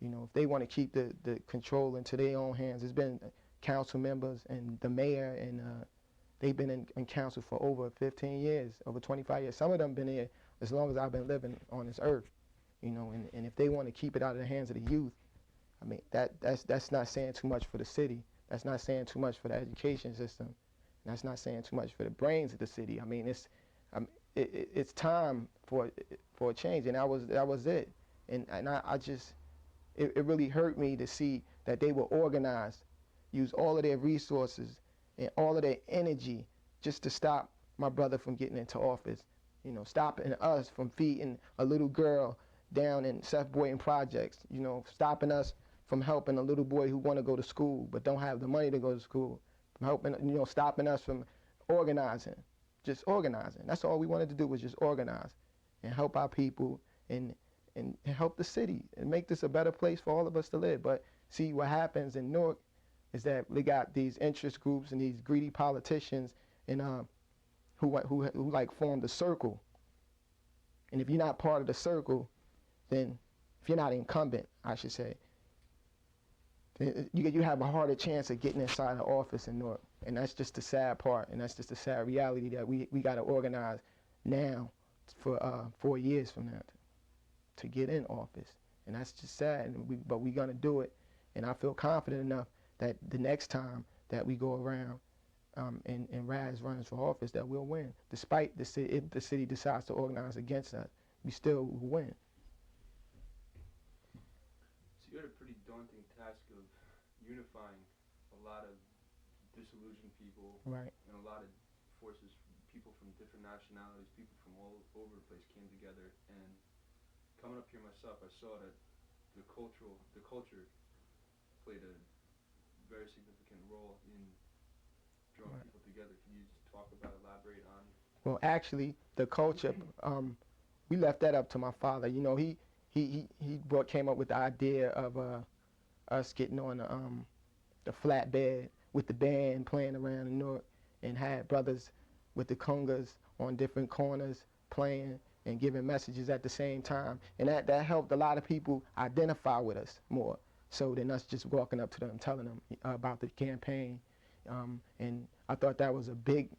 if they want to keep the control into their own hands, there's been council members and the mayor, and they've been in council for over 15 years, over 25 years. Some of them been here as long as I've been living on this earth, and if they want to keep it out of the hands of the youth, I mean, that's not saying too much for the city. That's not saying too much for the education system. And that's not saying too much for the brains of the city. I mean, it's time for a change, and that was it. And I just, it really hurt me to see that they were organized, use all of their resources and all of their energy just to stop my brother from getting into office. Stopping us from feeding a little girl down in Seth Boyden Projects, stopping us from helping a little boy who want to go to school but don't have the money to go to school, from helping, stopping us from organizing, just organizing. That's all we wanted to do, was just organize and help our people and help the city and make this a better place for all of us to live. But see, what happens in Newark is that we got these interest groups and these greedy politicians and who like formed a circle. And if you're not part of the circle, then if you're not incumbent, I should say, you have a harder chance of getting inside the office in Newark. And that's just the sad part, and that's just the sad reality that we got to organize now for 4 years from now to get in office. And that's just sad, but we're going to do it. And I feel confident enough that the next time that we go around and Raz runs for office, that we'll win. Despite the city, if the city decides to organize against us, we still will win. So you had a pretty daunting task of unifying a lot of disillusioned people, right, and a lot of forces, people from different nationalities, people from all over the place came together. And coming up here myself, I saw that the culture played a very significant role in drawing Right. people together. Can you just talk about, elaborate on? Well, actually, the culture, we left that up to my father. You know, he came up with the idea of us getting on the flatbed with the band playing around in Newark, and had brothers with the congas on different corners playing and giving messages at the same time. And that helped a lot of people identify with us more so than us just walking up to them telling them about the campaign. And I thought that was a big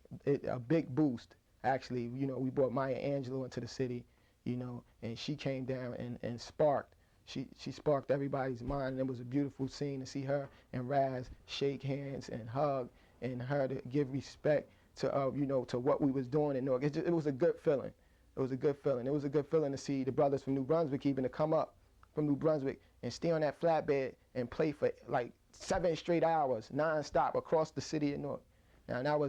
boost. Actually, you know, we brought Maya Angelou into the city, you know, and she came down and sparked. She sparked everybody's mind, and it was a beautiful scene to see her and Raz shake hands and hug, and her to give respect to you know, to what we was doing in Newark. It was a good feeling. It was a good feeling. It was a good feeling to see the brothers from New Brunswick even to come up from New Brunswick and stay on that flatbed and play for like 7 straight hours non-stop across the city of Newark. Now that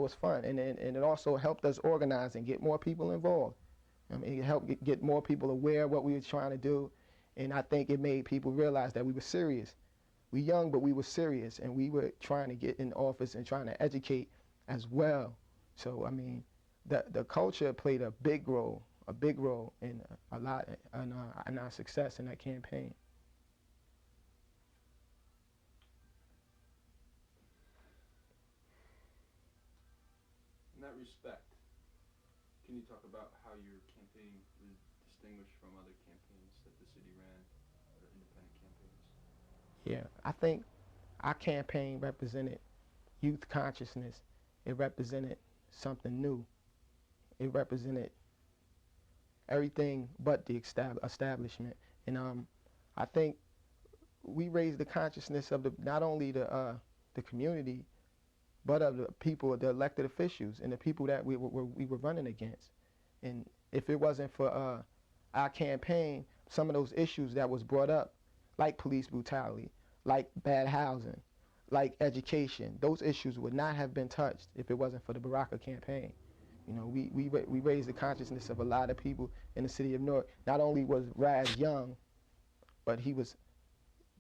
was fun, and it also helped us organize and get more people involved. I mean, it helped get more people aware of what we were trying to do, and I think it made people realize that we were serious. We young, but we were serious, and we were trying to get in office and trying to educate as well. So I mean, the culture played a big role in a lot in our success in that campaign. In that respect, can you talk about how your campaign was distinguished from other campaigns that the city ran, or independent campaigns? Yeah, I think our campaign represented youth consciousness. It represented something new. It represented everything but the establishment. And I think we raised the consciousness of not only the community, but of the people, the elected officials, and the people that we were running against. And if it wasn't for our campaign, some of those issues that was brought up, like police brutality, like bad housing, like education, those issues would not have been touched if it wasn't for the Baraka campaign. You know, we raised the consciousness of a lot of people in the city of Newark. Not only was Raz young, but he was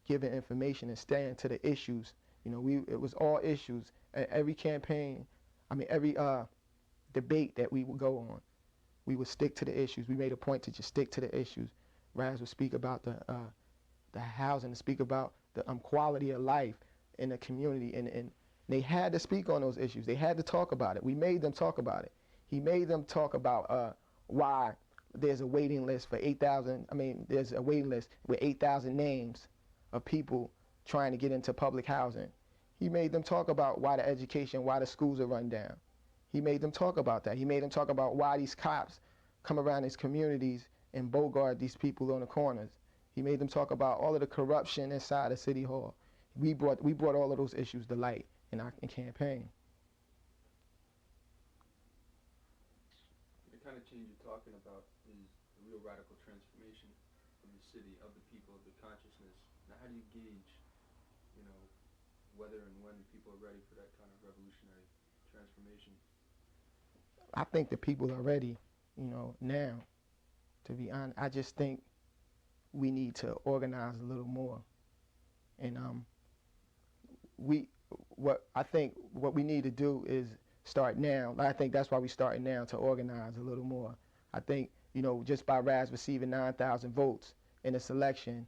giving information and staying to the issues. You know, it was all issues. Every campaign, I mean, every debate that we would go on, we would stick to the issues. We made a point to just stick to the issues. Raz would speak about the housing, to speak about the quality of life in the community, and they had to speak on those issues. They had to talk about it. We made them talk about it. He made them talk about why there's a waiting list for 8,000. I mean, there's a waiting list with 8,000 names of people trying to get into public housing. He made them talk about why the education, why the schools are run down. He made them talk about that. He made them talk about why these cops come around these communities and bogart these people on the corners. He made them talk about all of the corruption inside of City Hall. We brought all of those issues to light in our campaign. The kind of change you're talking about is a real radical transformation of the city, of the people, of the consciousness. Now, how do you gauge, you know, whether and when people are ready for that kind of revolutionary transformation? I think the people are ready, you know, now. To be honest, I just think we need to organize a little more. And what we need to do is start now. I think that's why we starting now, to organize a little more. I think, you know, just by Raz receiving 9,000 votes in this election,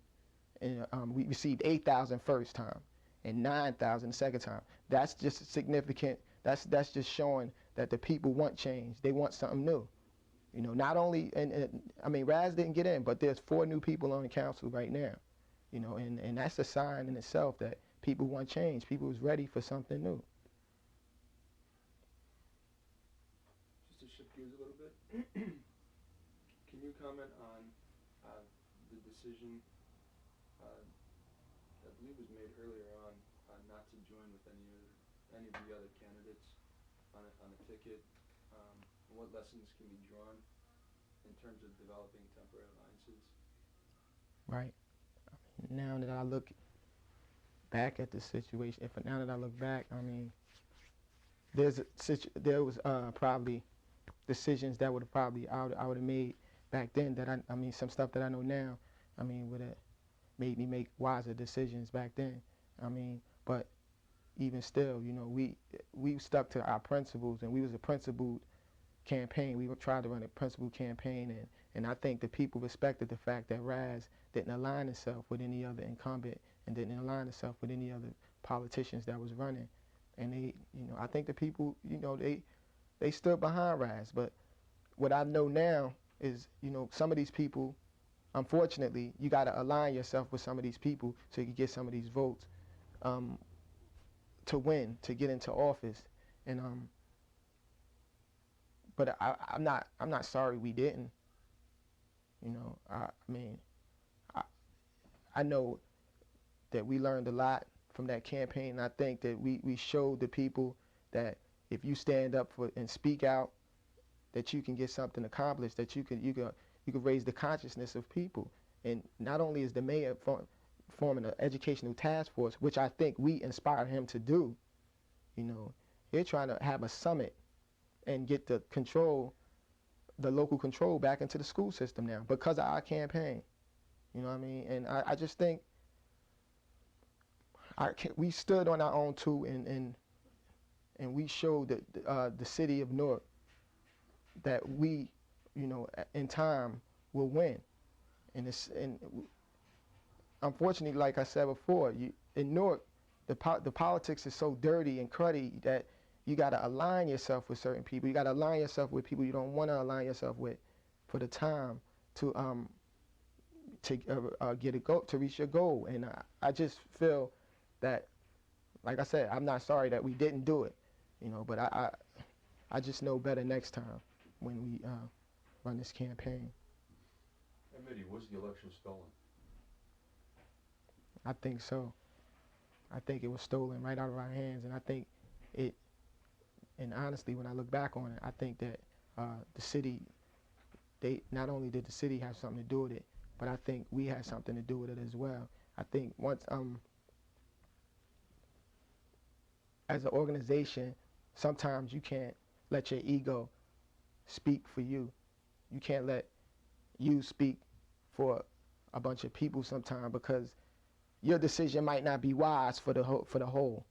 and we received 8,000 first time and 9,000 the second time. That's just significant. That's just showing that the people want change. They want something new. You know, not only, and I mean, Raz didn't get in, but there's 4 new people on the council right now. You know, and that's a sign in itself that people want change. People is ready for something new. Just to shift gears a little bit, can you comment on the decision, I believe was made earlier on, not to join with any of the other candidates on a ticket? What lessons can be drawn in terms of developing temporary alliances? Right. Now that I look back at the situation, now that I look back, I mean, there was probably decisions that would have probably I would have made back then that I mean, some stuff that I know now, I mean, would have made me make wiser decisions back then. I mean, but even still, you know, we stuck to our principles, and we was a principled campaign. We tried to run a principled campaign, and I think the people respected the fact that Raz didn't align itself with any other incumbent and didn't align itself with any other politicians that was running. And they, you know, I think the people, you know, they stood behind Raz. But what I know now is, you know, some of these people, unfortunately, you got to align yourself with some of these people so you can get some of these votes to win, to get into office. And but I'm not sorry we didn't. You know, I mean, I know that we learned a lot from that campaign. And I think that we showed the people that if you stand up for and speak out, that you can get something accomplished, that you can raise the consciousness of people. And not only is the mayor forming an educational task force, which I think we inspired him to do, you know, they're trying to have a summit and get the local control back into the school system now because of our campaign. You know what I mean? And I just think we stood on our own too, and we showed that the city of Newark that we, you know, in time will win. And unfortunately, like I said before, in Newark, the politics is so dirty and cruddy that you got to align yourself with certain people. You got to align yourself with people you don't want to align yourself with for the time to reach your goal. And I just feel that, like I said, I'm not sorry that we didn't do it, you know, but I just know better next time when we run this campaign. Hey, Middy, was the election stolen? I think so. I think it was stolen right out of our hands, and I think it, and honestly, when I look back on it, I think that the city, not only did the city have something to do with it, but I think we had something to do with it as well. I think once, as an organization, sometimes you can't let your ego speak for you. You can't let you speak for a bunch of people sometimes, because your decision might not be wise for the whole.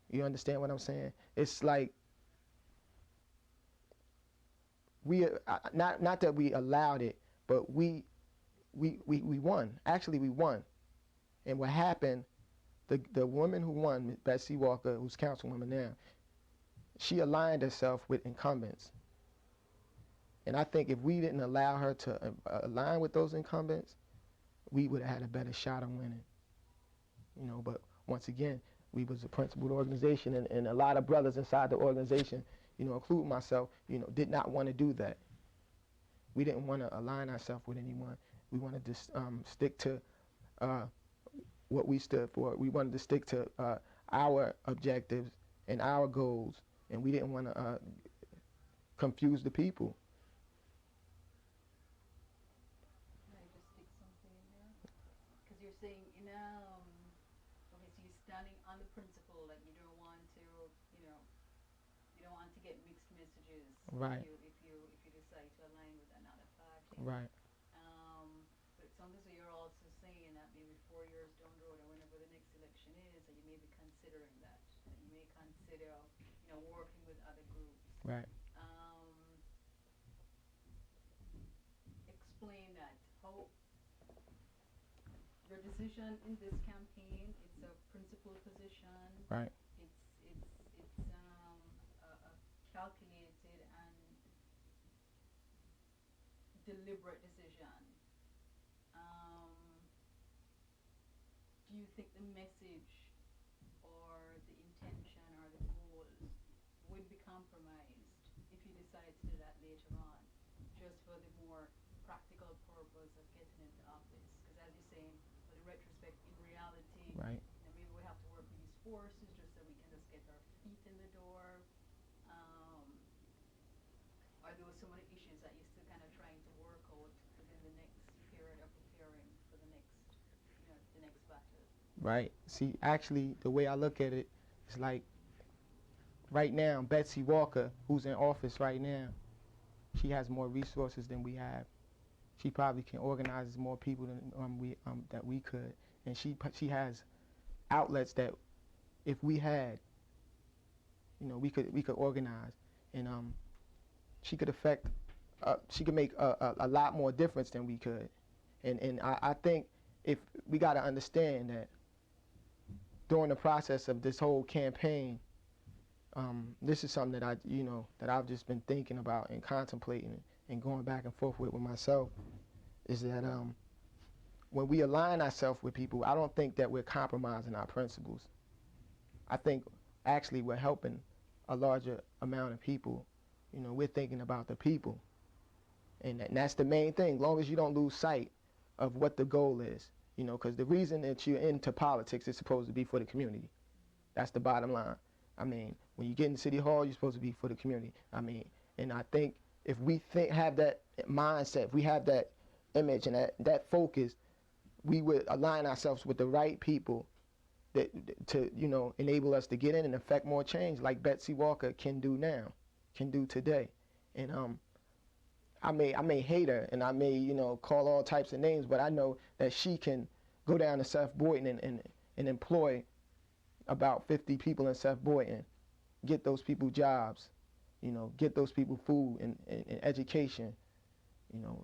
You understand what I'm saying? It's like we not that we allowed it, but we won. Actually, we won. And what happened? The woman who won, Betsy Walker, who's councilwoman now, she aligned herself with incumbents. And I think if we didn't allow her to align with those incumbents, we would have had a better shot of winning. You know, but once again, we was a principled organization, and a lot of brothers inside the organization, you know, including myself, you know, did not want to do that. We didn't want to align ourselves with anyone. We wanted to stick to what we stood for. We wanted to stick to our objectives and our goals, and we didn't want to confuse the people. Can I just stick something in there? Because you're saying, okay, so you're standing on the principle that you don't want to, you don't want to get mixed messages. Right. If you decide to align with another party. Right. But sometimes you're also saying that maybe 4 years down the road, or whenever the next election is, that you may be considering that. That you may consider, working with other groups. Right. Explain that. How your decision in this campaign, it's a principled position. Right. It's a calculated and deliberate decision. Do you think the message or the intention or the goals would be compromised if you decide to do that later on, just for the more practical purpose of getting into office? Because as you're saying, with retrospect, in reality, right, maybe we have to work with these forces just so we can just get our feet in the door. Are those some of the issues that you're still kind of trying to work out within the next period of preparing for the next battle? Right. See, actually, the way I look at it is like, right now, Betsy Walker, who's in office right now, she has more resources than we have. She probably can organize more people than that we could, and she has outlets that if we had, we could organize, and she could affect, she could make a lot more difference than we could, and I think if we got to understand that during the process of this whole campaign, this is something that that I've just been thinking about and contemplating and going back and forth with myself, is that when we align ourselves with people, I don't think that we're compromising our principles. I think actually we're helping a larger amount of people. We're thinking about the people, and that's the main thing. As long as you don't lose sight of what the goal is, because the reason that you're into politics is supposed to be for the community. That's the bottom line. I mean, when you get in City Hall, you're supposed to be for the community. I mean, and I think if we have that mindset, if we have that image and that focus, we would align ourselves with the right people that to enable us to get in and affect more change, like Betsy Walker can do now, can do today. And I may hate her, and I may call all types of names, but I know that she can go down to South Boynton and employ about 50 people in South Boynton, get those people jobs, get those people food and education.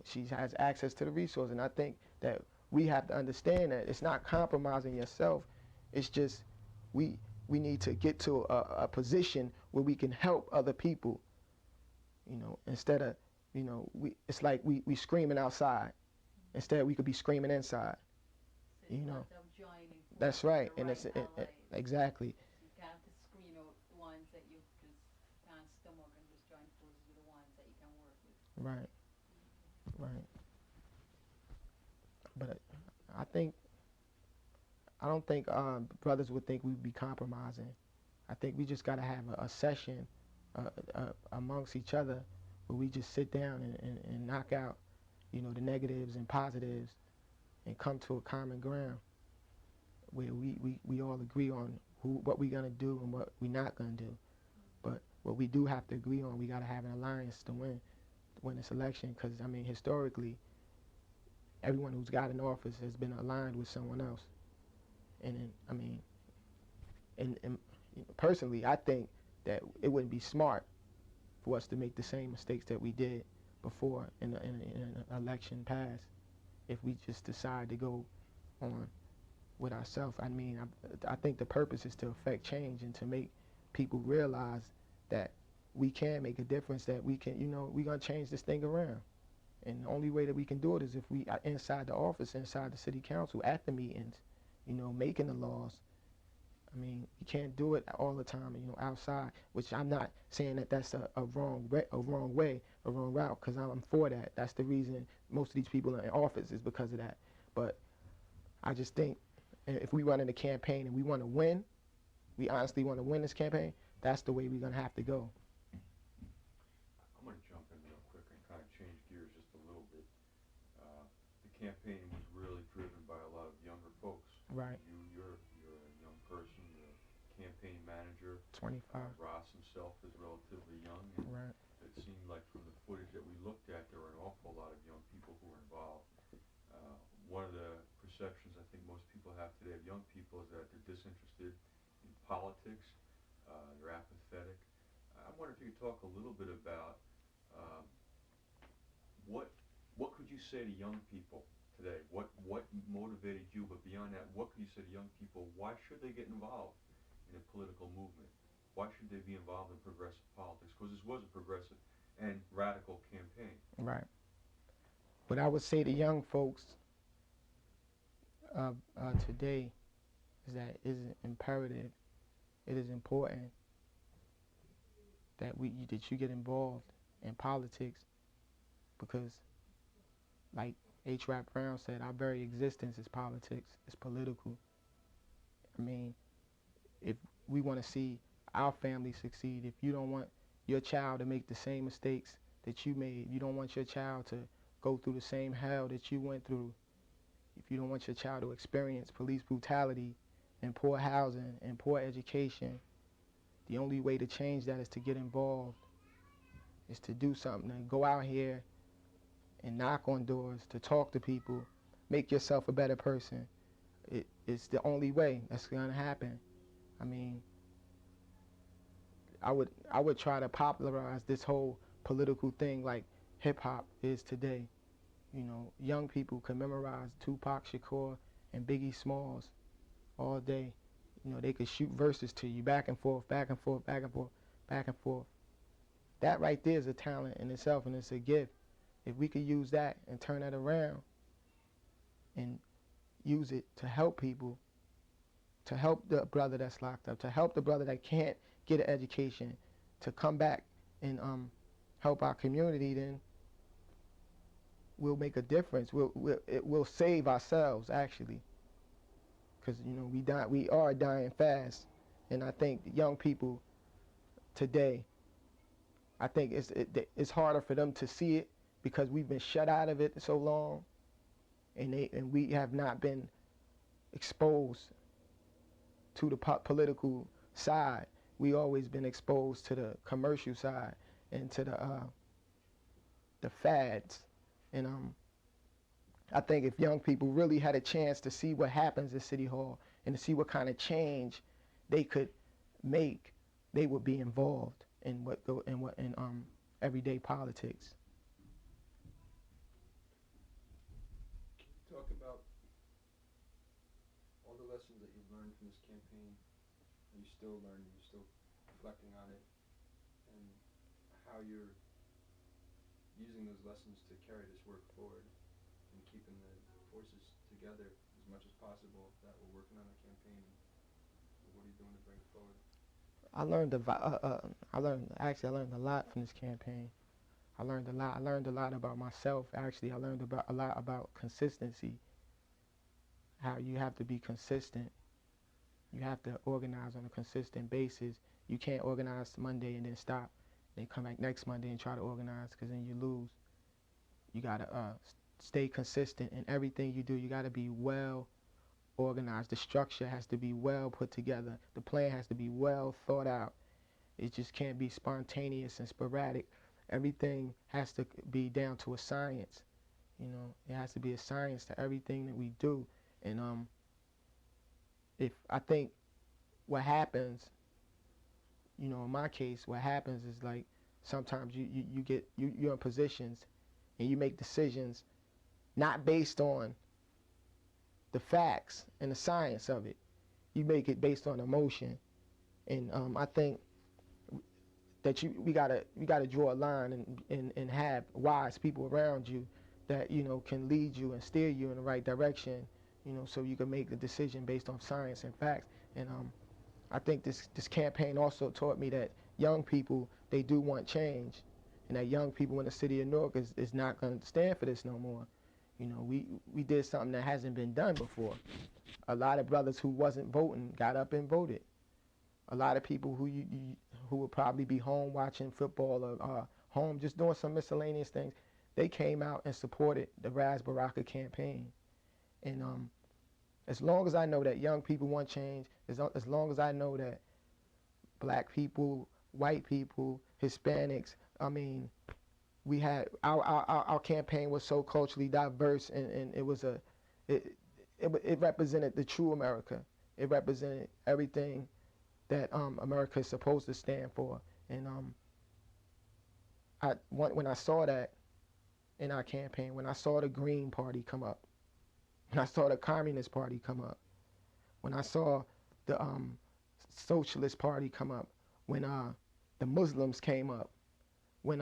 She has access to the resource, and I think that we have to understand that it's not compromising yourself. It's just we need to get to a position where we can help other people. Instead of it's like we screaming outside. Instead, we could be screaming inside. That's right, and it's exactly. You can't just screen out the ones that you just can't stomach and just join forces with the ones that you can work with. Right. Right. But I don't think brothers would think we'd be compromising. I think we just got to have a session amongst each other where we just sit down and knock out, the negatives and positives and come to a common ground where we all agree on what we're going to do and what we're not going to do. But what we do have to agree on, we got to have an alliance to win this election, because, I mean, historically, everyone who's got in office has been aligned with someone else. And I mean, and personally, I think that it wouldn't be smart for us to make the same mistakes that we did before in an election past if we just decide to go on with ourselves. I mean, I think the purpose is to affect change and to make people realize that we can make a difference, that we can, we're going to change this thing around. And the only way that we can do it is if we are inside the office, inside the city council, at the meetings, making the laws. I mean, you can't do it all the time, outside, which I'm not saying that that's a wrong way, a wrong route, because I'm for that. That's the reason most of these people are in office, is because of that. But I just think if we run in a campaign and we want to win, we honestly want to win this campaign, that's the way we're going to have to go. I'm going to jump in real quick and kind of change gears just a little bit. The campaign was really driven by a lot of younger folks. Right. You're a young person, you're a campaign manager. 25. Ross himself is relatively young. And right. It seemed like from the footage that we looked at, there were an awful lot of young people who were involved. One of the perceptions I think most people have today of young people is that they're disinterested in politics, they're apathetic. I wonder if you could talk a little bit about what could you say to young people today? What motivated you? But beyond that, what could you say to young people? Why should they get involved in a political movement? Why should they be involved in progressive politics? Because this was a progressive and radical campaign. Right. What I would say to young folks today is that it is imperative, it is important that you get involved in politics, because, like H. Rap Brown said, our very existence is politics, it's political. I mean, if we want to see our family succeed, if you don't want your child to make the same mistakes that you made, you don't want your child to go through the same hell that you went through, if you don't want your child to experience police brutality and poor housing and poor education, the only way to change that is to get involved, is to do something, and go out here and knock on doors, to talk to people, make yourself a better person. It's the only way that's going to happen. I mean, I would try to popularize this whole political thing like hip hop is today. You know, young people can memorize Tupac Shakur and Biggie Smalls all day. You know, they could shoot verses to you back and forth, back and forth, back and forth, back and forth. That right there is a talent in itself, and it's a gift. If we could use that and turn that around and use it to help people, to help the brother that's locked up, to help the brother that can't get an education, to come back and help our community, then we'll make a difference. We'll save ourselves, actually, because you know we are dying fast, and I think young people today, I think it's harder for them to see it because we've been shut out of it so long, and we have not been exposed to the political side. We always been exposed to the commercial side and to the fads, and I think if young people really had a chance to see what happens at City Hall and to see what kind of change they could make, they would be involved in everyday politics. Talk about all the lessons that you've learned from this campaign, and you're still learning, you're still reflecting on it, and how you're using those lessons to carry this work forward and keeping the forces together as much as possible that we're working on the campaign. What are you doing to bring it forward? I learned a lot from this campaign. I learned a lot. I learned a lot about myself. Actually, I learned a lot about consistency. How you have to be consistent. You have to organize on a consistent basis. You can't organize Monday and then stop. Then come back next Monday and try to organize, because then you lose. You gotta stay consistent in everything you do. You gotta be well organized. The structure has to be well put together. The plan has to be well thought out. It just can't be spontaneous and sporadic. Everything has to be down to a science. You know, it has to be a science to everything that we do. And if I think what happens, you know, in my case, what happens is like sometimes you're in positions and you make decisions not based on the facts and the science of it. You make it based on emotion, and I think that we gotta draw a line and have wise people around you that, you know, can lead you and steer you in the right direction, you know, so you can make a decision based on science and facts. And I think this campaign also taught me that young people, they do want change, and that young people in the city of Newark is not going to stand for this no more. You know, we did something that hasn't been done before. A lot of brothers who wasn't voting got up and voted. A lot of people who would probably be home watching football or home just doing some miscellaneous things, they came out and supported the Baraka campaign. And as long as I know that young people want change, as long as I know that black people, white people, Hispanics, I mean, we had our campaign was so culturally diverse, and it represented the true America. It represented everything that America is supposed to stand for. And when I saw that in our campaign, when I saw the Green Party come up, when I saw the Communist Party come up, when I saw the Socialist Party come up, when the Muslims came up, when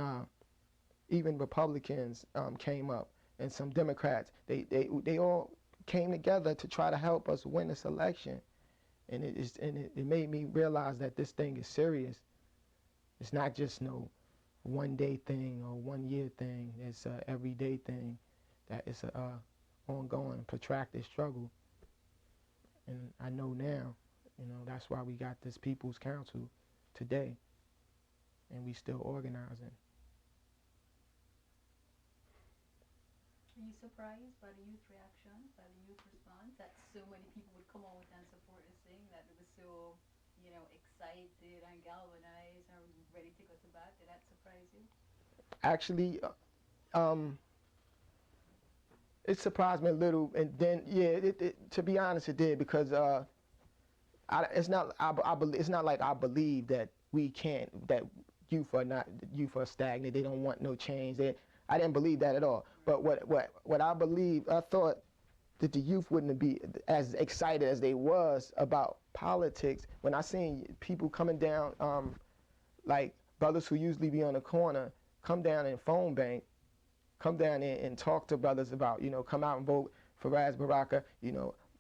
even Republicans came up, and some Democrats, they all came together to try to help us win this election. And it made me realize that this thing is serious. It's not just no one-day thing or one-year thing. It's an everyday thing. That it's a ongoing, protracted struggle. And I know now, you know, that's why we got this People's Council today, and we still organizing. Are you surprised by the youth reaction, by the youth response, that so many people would come out and support this thing, that it was so, you know, excited and galvanized and ready to go to bat? Did that surprise you? Actually, it surprised me a little, and then, yeah, to be honest, it did, because it's not. It's not like I believe that we can't. That youth are stagnant. They don't want no change. I didn't believe that at all. But what I believe, I thought that the youth wouldn't be as excited as they was about politics when I seen people coming down, like brothers who usually be on the corner, come down and phone bank, come down and talk to brothers about, come out and vote for Baraka.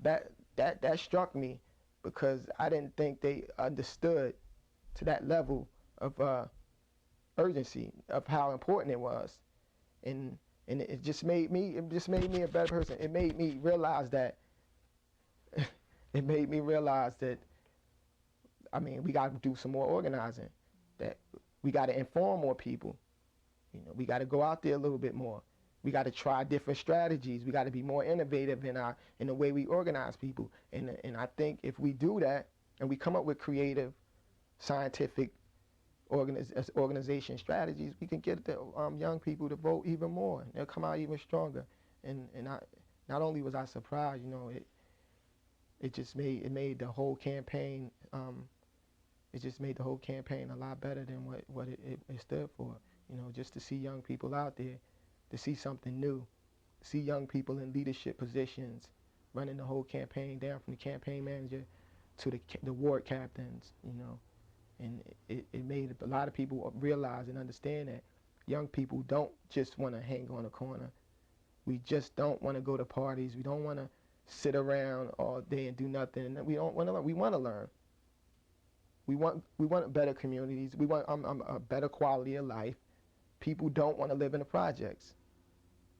That struck me because I didn't think they understood to that level of urgency of how important it was, and it just made me a better person. It made me realize that I mean, we got to do some more organizing, that we got to inform more people. We got to go out there a little bit more. We got to try different strategies. We got to be more innovative in the way we organize people. And I think if we do that and we come up with creative, scientific organization strategies, we can get the young people to vote even more. They'll come out even stronger. And not only was I surprised, it made the whole campaign. It just made the whole campaign a lot better than what it stood for. Just to see young people out there, to see something new, see young people in leadership positions, running the whole campaign, down from the campaign manager to the ward captains, and it made a lot of people realize and understand that young people don't just want to hang on a corner. We just don't want to go to parties. We don't want to sit around all day and do nothing. We don't want to learn. We want to learn. We want better communities. We want a better quality of life. People don't want to live in the projects.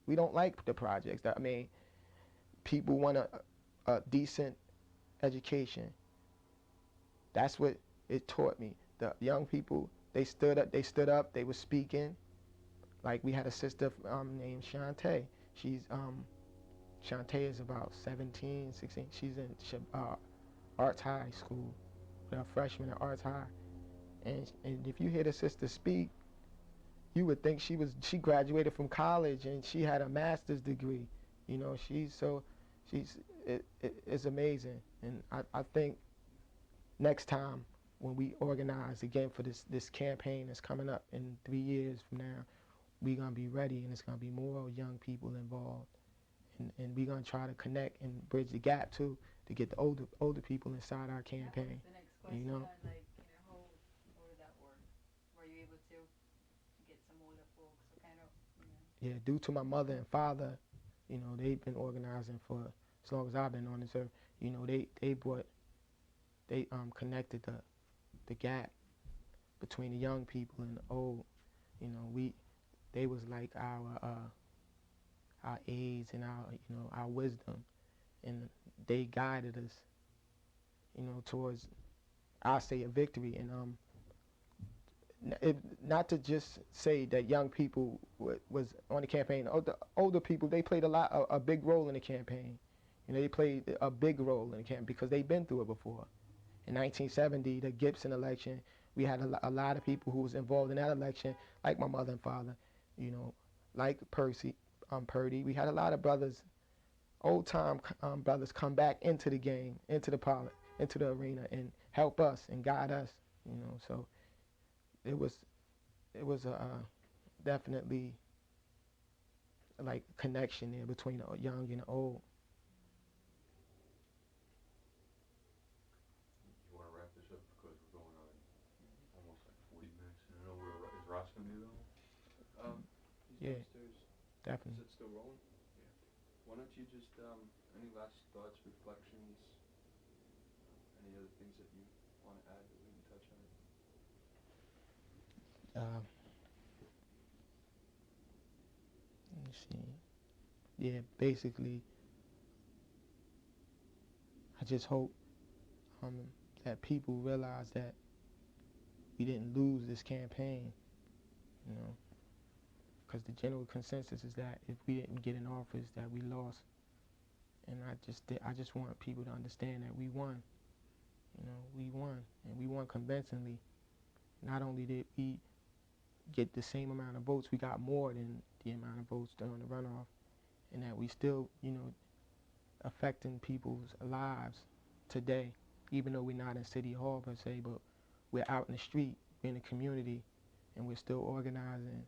We don't like the projects. I mean, people want a decent education. That's what it taught me. The young people, they stood up, they were speaking. Like we had a sister named Shantae. Shantae is about 17, 16. She's in Arts High School. A freshman at Arts High. And if you hear the sister speak, you would think she graduated from college and she had a master's degree. It's amazing. And I think next time when we organize again for this campaign that's coming up in 3 years from now, we're going to be ready, and it's going to be more young people involved. And we're going to try to connect and bridge the gap too, to get the older people inside our campaign. Question, like, how did that work? Were you able to get some older folks, or kind of, Yeah, due to my mother and father, they've been organizing for as long as I've been on this earth. They connected the gap between the young people and the old. They was like our aides and our wisdom, and they guided us, towards, I say, a victory. And not to just say that young people was on the campaign. The older people, they played a big role in the campaign. They played a big role in the campaign because they've been through it before. In 1970, the Gibson election, we had a lot of people who was involved in that election, like my mother and father, like Purdy. We had a lot of brothers, old time brothers, come back into the game, into the arena, and help us and guide us. So it was a definitely like connection there between the young and the old. You want to wrap this up because we're going on almost like 40 minutes. I don't know is Ross going to be available? He's Yeah. downstairs. Definitely. Is it still rolling? Yeah. Why don't you just, any last thoughts, reflections, any other things that you want to add that we didn't touch on? Let me see. Yeah, basically, I just hope that people realize that we didn't lose this campaign, because the general consensus is that if we didn't get in office, that we lost. And I just want people to understand that we won. We won, and we won convincingly. Not only did we get the same amount of votes, we got more than the amount of votes during the runoff, and that we still, affecting people's lives today. even though we're not in City Hall per se, but we're out in the street, we're in the community, and we're still organizing,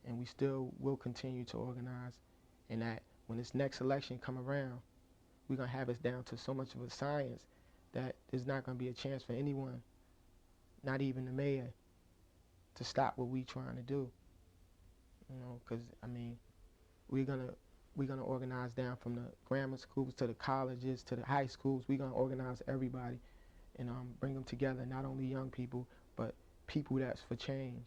and we still will continue to organize, and that when this next election come around, we're going to have us down to so much of a science that there's not going to be a chance for anyone, not even the mayor, to stop what we trying to do. You know, because, I mean, we're gonna organize down from the grammar schools to the colleges to the high schools. We're gonna organize everybody and bring them together, not only young people, but people that's for change.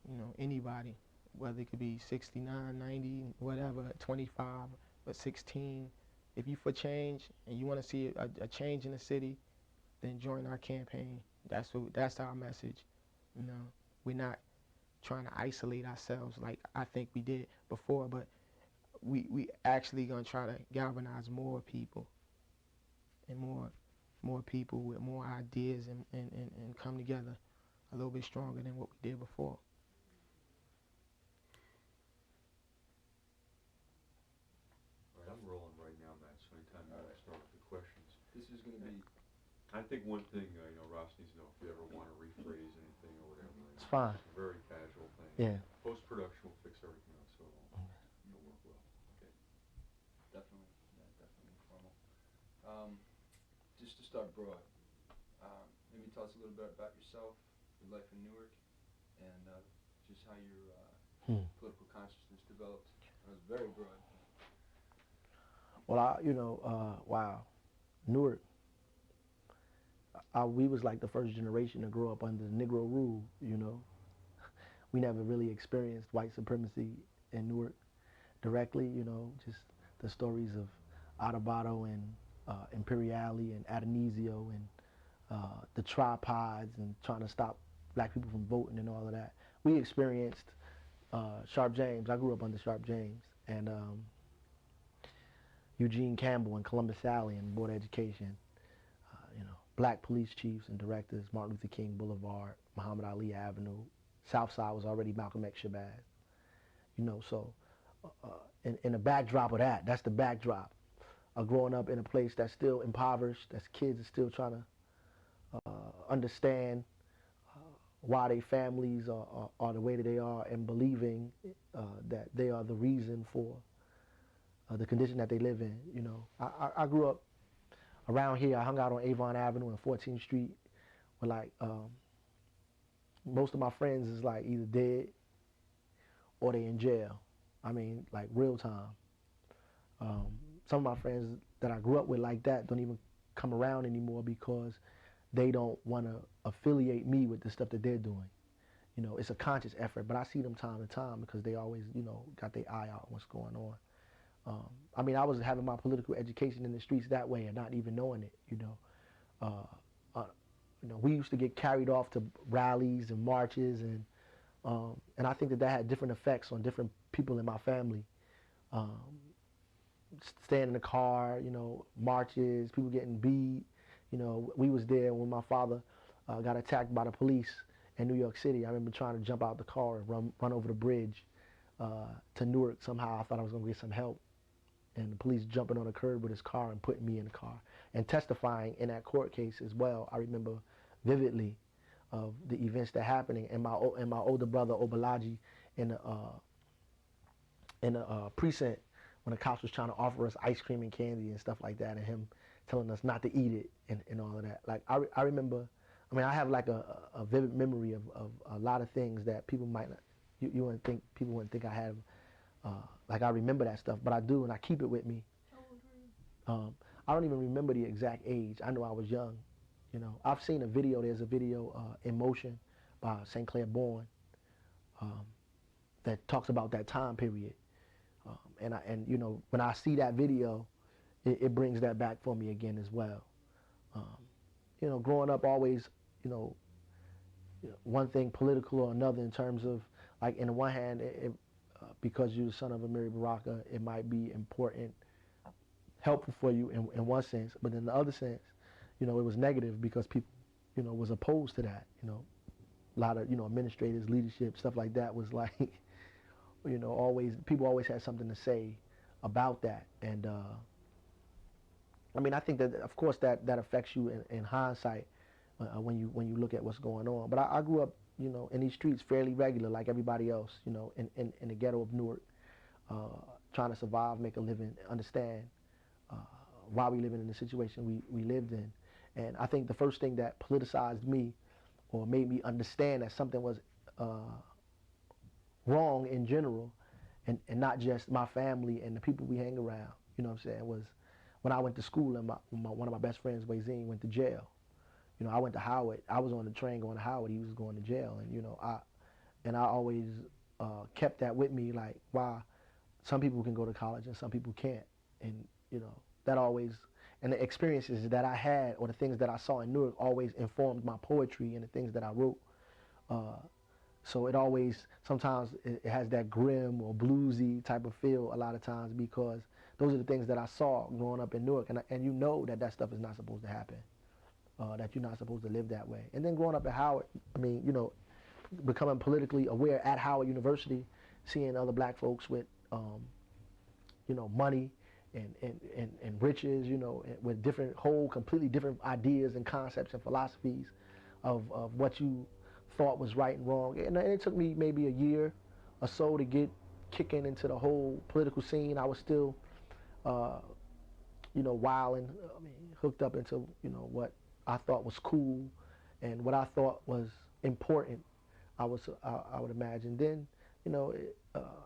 You know, anybody, whether it could be 69, 90, whatever, 25, but 16. If you for change and you want to see a change in the city, then join our campaign. That's our message. You know, we're not trying to isolate ourselves like I think we did before, but we actually gonna try to galvanize more people and more people with more ideas and come together a little bit stronger than what we did before. All right, I'm rolling right now, Matt, so anytime you want to start with the questions. This is going to be... I think one thing, Ross needs to know if you ever want to rephrase anything or whatever. It's fine. It's a very casual thing. Yeah. Post-production will fix everything else, so it'll work well. Okay. Definitely. Yeah, definitely informal. Just to start broad, maybe tell us a little bit about yourself, your life in Newark, and just how your political consciousness developed. It was very broad. Well, wow, Newark. We was like the first generation to grow up under Negro rule. You know, we never really experienced white supremacy in Newark directly. You know, just the stories of Adebato and Imperiale and Adonisio and the tripods and trying to stop black people from voting and all of that. We experienced Sharp James. I grew up under Sharp James and Eugene Campbell and Columbus Alley and Board of Education. Black police chiefs and directors, Martin Luther King Boulevard, Muhammad Ali Avenue. South Side was already Malcolm X Shabazz. You know, so in the backdrop of that, that's the backdrop of growing up in a place that's still impoverished, that's kids are still trying to understand why their families are the way that they are and believing that they are the reason for the condition that they live in. You know, I grew up around here. I hung out on Avon Avenue and 14th Street where like most of my friends is like either dead or they in jail. I mean, like real time. Some of my friends that I grew up with like that don't even come around anymore because they don't want to affiliate me with the stuff that they're doing. You know, it's a conscious effort, but I see them time to time because they always, you know, got their eye out on what's going on. I mean, I was having my political education in the streets that way and not even knowing it, you know. We used to get carried off to rallies and marches, and I think that had different effects on different people in my family. Staying in the car, you know, marches, people getting beat. You know, we was there when my father got attacked by the police in New York City. I remember trying to jump out the car and run over the bridge to Newark somehow. I thought I was going to get some help. And the police jumping on the curb with his car and putting me in the car. And testifying in that court case as well. I remember vividly of the events that happening. And my older brother, Obalaji, in the precinct when the cops was trying to offer us ice cream and candy and stuff like that, and him telling us not to eat it and all of that. Like, I remember, I mean, I have like a vivid memory of a lot of things that people might not, you wouldn't think, people wouldn't think I have. Like I remember that stuff, but I do, and I keep it with me. How old were you? I don't even remember the exact age. I know I was young. You know, I've seen a video. There's a video, In Motion, by St. Clair Bourne, that talks about that time period. And you know, when I see that video, it brings that back for me again as well. You know, growing up always, you know, one thing political or another in terms of, like, in the one hand, because you're the son of Amiri Baraka, it might be important, helpful for you in one sense, but in the other sense, you know, it was negative because people, you know, was opposed to that. You know, a lot of, you know, administrators, leadership, stuff like that was like, you know, people always had something to say about that. And I mean, I think that, of course, that affects you in hindsight when you look at what's going on. But I grew up, in these streets fairly regular, like everybody else, in the ghetto of Newark, trying to survive, make a living, understand uh, why we living in the situation we lived in. And I think the first thing that politicized me or made me understand that something was wrong in general, and not just my family and the people we hang around, was when I went to school and one of my best friends, Wazine, went to jail. I went to Howard. I was on the train going to Howard. He was going to jail, and I always kept that with me, like, why some people can go to college and some people can't, and that always, and the experiences that I had or the things that I saw in Newark always informed my poetry and the things that I wrote. So it always, sometimes it has that grim or bluesy type of feel a lot of times, because those are the things that I saw growing up in Newark, and that stuff is not supposed to happen, that you're not supposed to live that way. And then growing up at Howard, I mean, becoming politically aware at Howard University, seeing other black folks with, money and riches, with completely different ideas and concepts and philosophies of what you thought was right and wrong. And it took me maybe a year or so to get kicking into the whole political scene. I was still, wilding, hooked up into, what I thought was cool and what I thought was important, I would imagine. Then,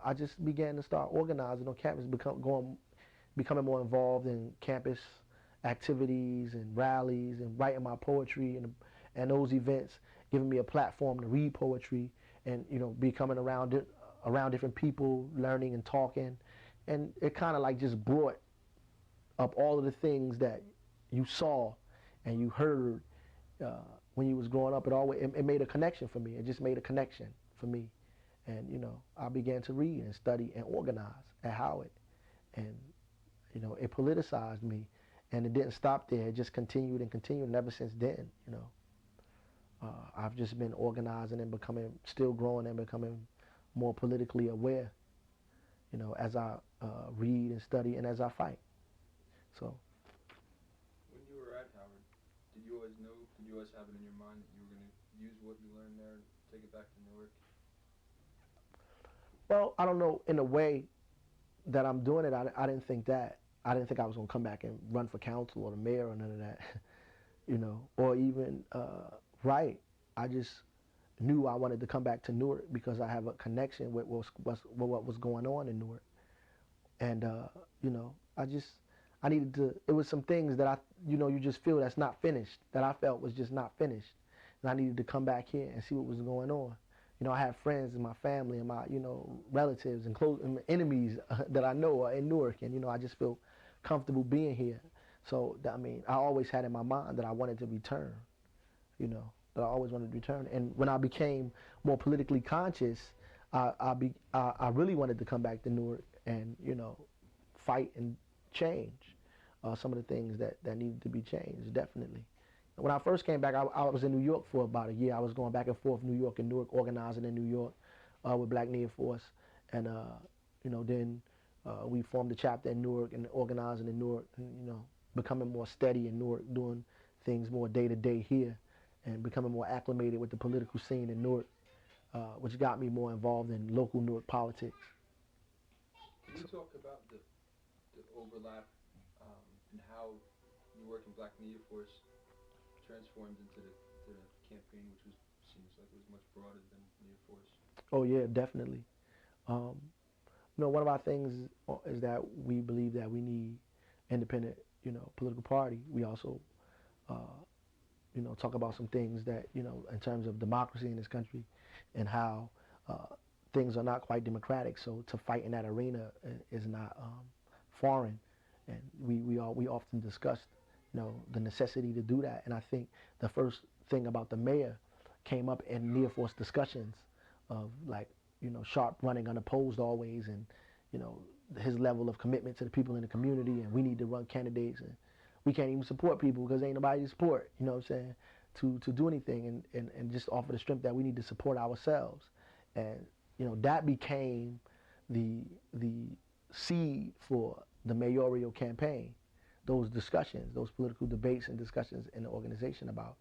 I just began to start organizing on campus, becoming more involved in campus activities and rallies and writing my poetry, and those events giving me a platform to read poetry and, becoming around different people, learning and talking. And it kind of like just brought up all of the things that you saw and you heard when you was growing up. It made a connection for me. It just made a connection for me. And, I began to read and study and organize at Howard. And, it politicized me. And it didn't stop there. It just continued and continued. And ever since then, I've just been organizing and still growing and becoming more politically aware, as I read and study and as I fight. So. When you were at Howard, did you always have it in your mind that you were going to use what you learned there and take it back to Newark? Well, I don't know, in the way that I'm doing it, I didn't think that. I didn't think I was going to come back and run for council or the mayor or none of that, or even write. I just knew I wanted to come back to Newark because I have a connection with what was going on in Newark. And, I needed to, it was some things that you just feel that's not finished, that I felt was just not finished. And I needed to come back here and see what was going on. I have friends in my family and my, relatives and close and enemies that I know are in Newark, and, I just feel comfortable being here. So, I always had in my mind that I wanted to return, that I always wanted to return. And when I became more politically conscious, I really wanted to come back to Newark and, fight and change some of the things that needed to be changed, definitely. When I first came back, I was in New York for about a year. I was going back and forth New York and Newark, organizing in New York with Black Near Force. And, then we formed a chapter in Newark and organizing in Newark, and, becoming more steady in Newark, doing things more day-to-day here, and becoming more acclimated with the political scene in Newark, which got me more involved in local Newark politics. Can you talk about the overlap and how Newark and Black Media Force transformed into the campaign, which seems like it was much broader than Media Force? Oh yeah, definitely. One of our things is that we believe that we need independent, political party. We also, talk about some things that, in terms of democracy in this country and how things are not quite democratic. So to fight in that arena is not foreign. And we often discuss, the necessity to do that. And I think the first thing about the mayor came up in Near Force discussions of, like, Sharp running unopposed always, and, his level of commitment to the people in the community, and we need to run candidates, and we can't even support people because ain't nobody to support, what I'm saying, to do anything, and just offer the strength that we need to support ourselves. And, that became the seed for the mayoral campaign, those discussions, those political debates and discussions in the organization about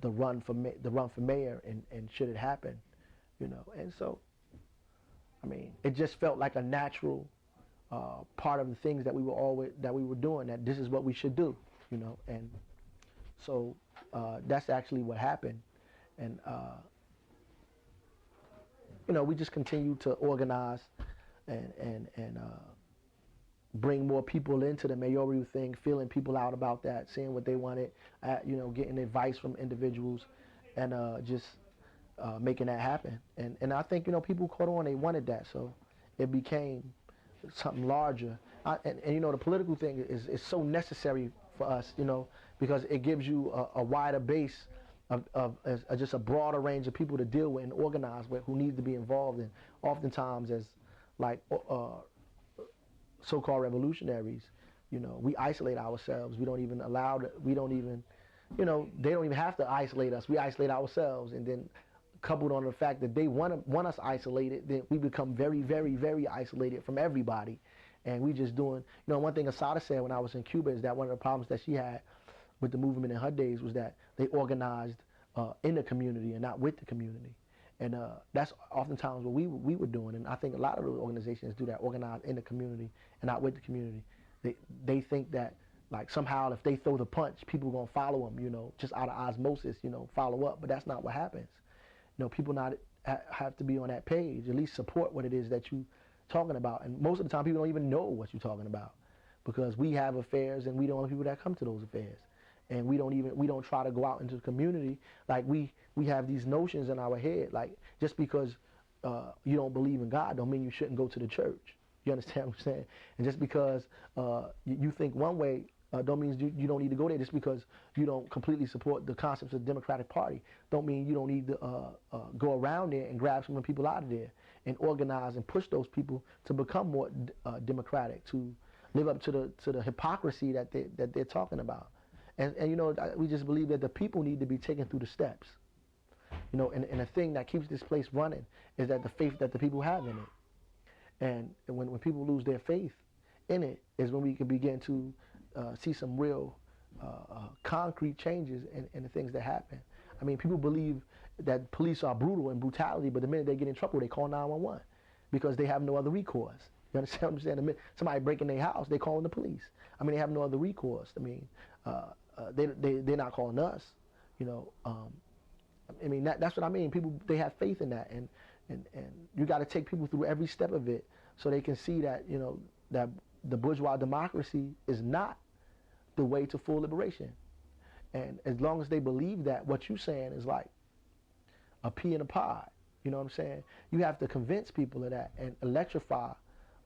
the run for mayor and should it happen, you know. And so, I mean, it just felt like a natural part of the things that we were doing. That this is what we should do, you know. And so that's actually what happened. And you know, we just continue to organize and bring more people into the mayoral thing, feeling people out about that, seeing what they wanted, you know, getting advice from individuals, and just making that happen. And I think, you know, people caught on, they wanted that, so it became something larger. And you know, the political thing is so necessary for us, you know, because it gives you a wider base of just a broader range of people to deal with and organize with, who need to be involved. And oftentimes, as like so-called revolutionaries, you know, we isolate ourselves. We don't even you know, they don't even have to isolate us. We isolate ourselves, and then coupled on the fact that they want us isolated, then we become very, very, very isolated from everybody. And we just doing, you know, one thing Asada said when I was in Cuba is that one of the problems that she had with the movement in her days was that they organized in the community and not with the community. And that's oftentimes what we were doing. And I think a lot of those organizations do that, organize in the community and not with the community. They think that, like, somehow if they throw the punch, people are going to follow them, you know, just out of osmosis, you know, follow up. But that's not what happens. You know, people have to be on that page, at least support what it is that you're talking about. And most of the time, people don't even know what you're talking about, because we have affairs and we don't know people that come to those affairs. And we don't try to go out into the community. Like, we have these notions in our head, like, just because you don't believe in God don't mean you shouldn't go to the church. You understand what I'm saying? And just because you think one way don't mean you don't need to go there. Just because you don't completely support the concepts of the Democratic Party don't mean you don't need to go around there and grab some of the people out of there and organize and push those people to become more democratic, to live up to the hypocrisy that they're talking about. And you know, we just believe that the people need to be taken through the steps. You know, and the thing that keeps this place running is that the faith that the people have in it. And when people lose their faith in it is when we can begin to see some real concrete changes in the things that happen. I mean, people believe that police are brutal and brutality, but the minute they get in trouble, they call 911 because they have no other recourse. You understand what I'm saying? The minute somebody breaking their house, they calling the police. I mean, they have no other recourse. I mean, they're not calling us. You know, I mean, that's what I mean. People, they have faith in that, and you got to take people through every step of it so they can see that, you know, that the bourgeois democracy is not the way to full liberation. And as long as they believe that, what you're saying is like a pea in a pod. You know what I'm saying? You have to convince people of that and electrify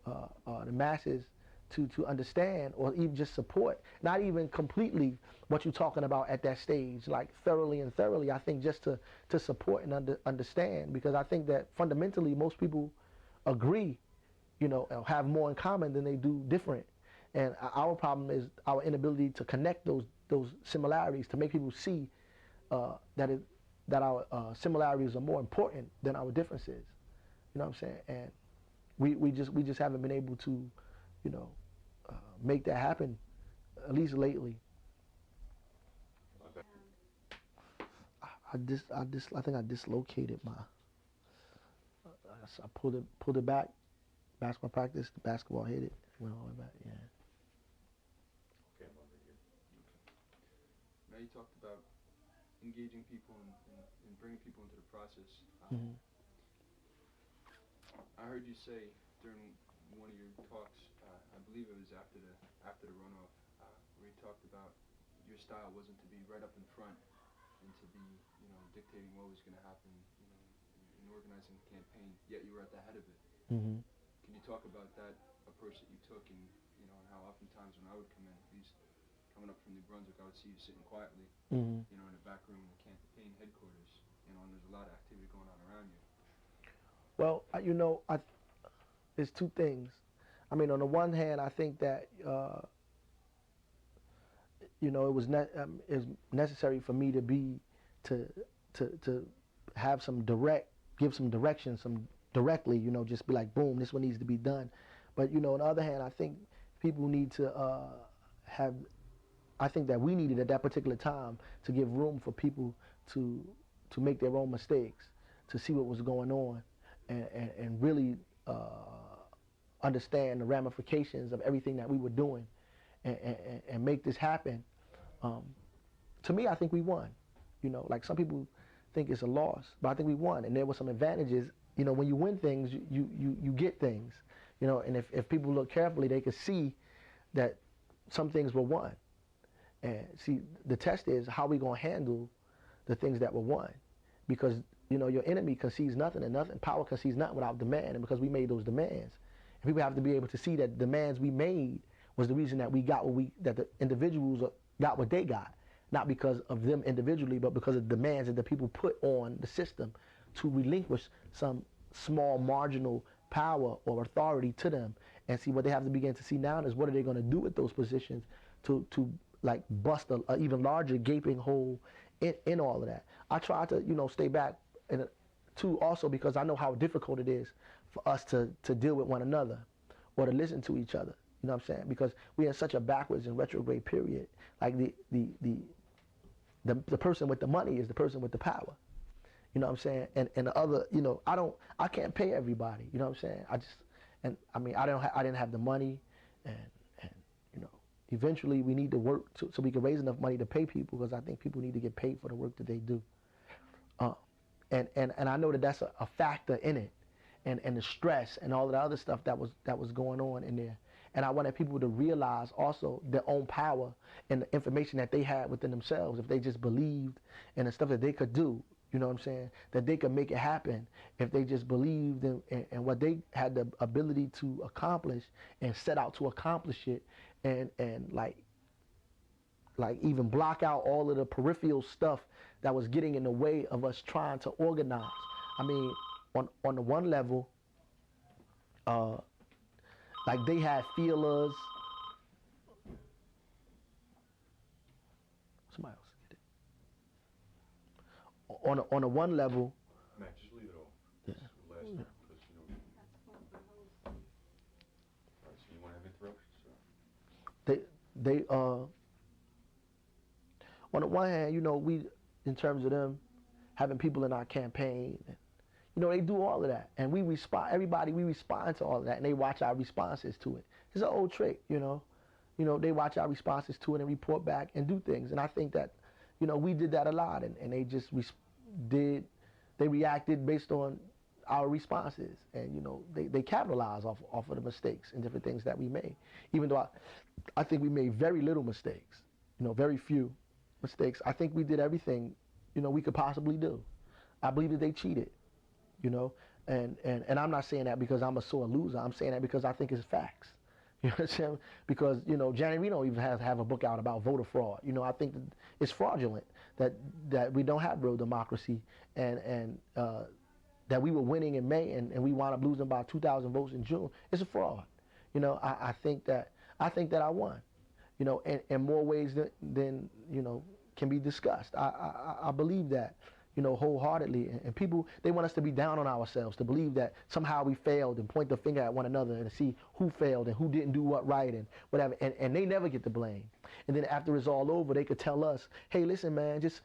the masses to understand, or even just support, not even completely what you're talking about at that stage, like thoroughly. I think just to support and understand, because I think that fundamentally most people agree, you know, have more in common than they do different. And our problem is our inability to connect those similarities, to make people see that our similarities are more important than our differences. You know what I'm saying? And we just haven't been able to, you know, make that happen, at least lately. I think I dislocated my. I pulled it back. Basketball practice. The basketball hit it. Went all the way back. Yeah. Okay, I'm over here. Now you talked about engaging people and bringing people into the process. Mm-hmm. I heard you say during one of your talks, I believe it was after the runoff, where you talked about your style wasn't to be right up in front and to be, you know, dictating what was going to happen, you know, in organizing the campaign, yet you were at the head of it. Mm-hmm. Can you talk about that approach that you took, and, you know, and how oftentimes when I would come in, at least coming up from New Brunswick, I would see you sitting quietly, Mm-hmm. you know, in the back room of the campaign headquarters, you know, and there's a lot of activity going on around you. Well, you know, there's two things. I mean, on the one hand, I think that you know, it was necessary for me to have give some direction, directly, you know, just be like, boom, this one needs to be done. But, you know, on the other hand, I think people need to have, I think that we needed at that particular time to give room for people to make their own mistakes, to see what was going on, and really understand the ramifications of everything that we were doing, and make this happen. To me, I think we won. You know, like some people think it's a loss, but I think we won, and there were some advantages. You know, when you win things, you get things. You know, and if people look carefully, they could see that some things were won. And see, the test is how we gonna handle the things that were won, because you know your enemy concedes nothing, and power concedes nothing without demand, and because we made those demands, and people have to be able to see that demands we made was the reason that we got that the individuals got what they got, not because of them individually, but because of the demands that the people put on the system to relinquish some small marginal power or authority to them. And see, what they have to begin to see now is what are they going to do with those positions to like bust a even larger gaping hole in all of that. I try to, you know, stay back too, also because I know how difficult it is for us to deal with one another or to listen to each other. You know what I'm saying? Because we're in such a backwards and retrograde period. Like the person with the money is the person with the power. You know what I'm saying? And the other, you know, I can't pay everybody. You know what I'm saying? I mean, I didn't have the money, and you know, eventually we need to work so we can raise enough money to pay people, because I think people need to get paid for the work that they do. And I know that that's a factor in it, and the stress and all of the other stuff that was going on in there. And I wanted people to realize also their own power and the information that they had within themselves. If they just believed in the stuff that they could do, you know what I'm saying, that they could make it happen. If they just believed in what they had the ability to accomplish and set out to accomplish it, and like even block out all of the peripheral stuff that was getting in the way of us trying to organize. I mean, on the one level, like they had feelers. Somebody else get it. On the one level. Matt, just leave it off. Yeah. Last time, because you know. All right, so you want to have interruptions? They on the one hand, you know, we, in terms of them having people in our campaign, you know, they do all of that, and we respond. Everybody, we respond to all of that, and they watch our responses to it. It's an old trick, you know. You know, they watch our responses to it and report back and do things. And I think that, you know, we did that a lot, and they just they reacted based on our responses, and you know, they capitalized off of the mistakes and different things that we made. Even though I think we made very little mistakes, you know, very few mistakes. I think we did everything, you know, we could possibly do. I believe that they cheated, you know, and I'm not saying that because I'm a sore loser. I'm saying that because I think it's facts. You know what I'm saying? Because, you know, Janet Reno even have a book out about voter fraud. You know, I think that it's fraudulent that we don't have real democracy, and that we were winning in May and we wound up losing by 2,000 votes in June. It's a fraud. You know, I think that I won. You know, in more ways than you know can be discussed. I believe that, you know, wholeheartedly. And people, they want us to be down on ourselves, to believe that somehow we failed and point the finger at one another and see who failed and who didn't do what right and whatever. And they never get the blame. And then after it's all over, they could tell us, hey, listen, man, just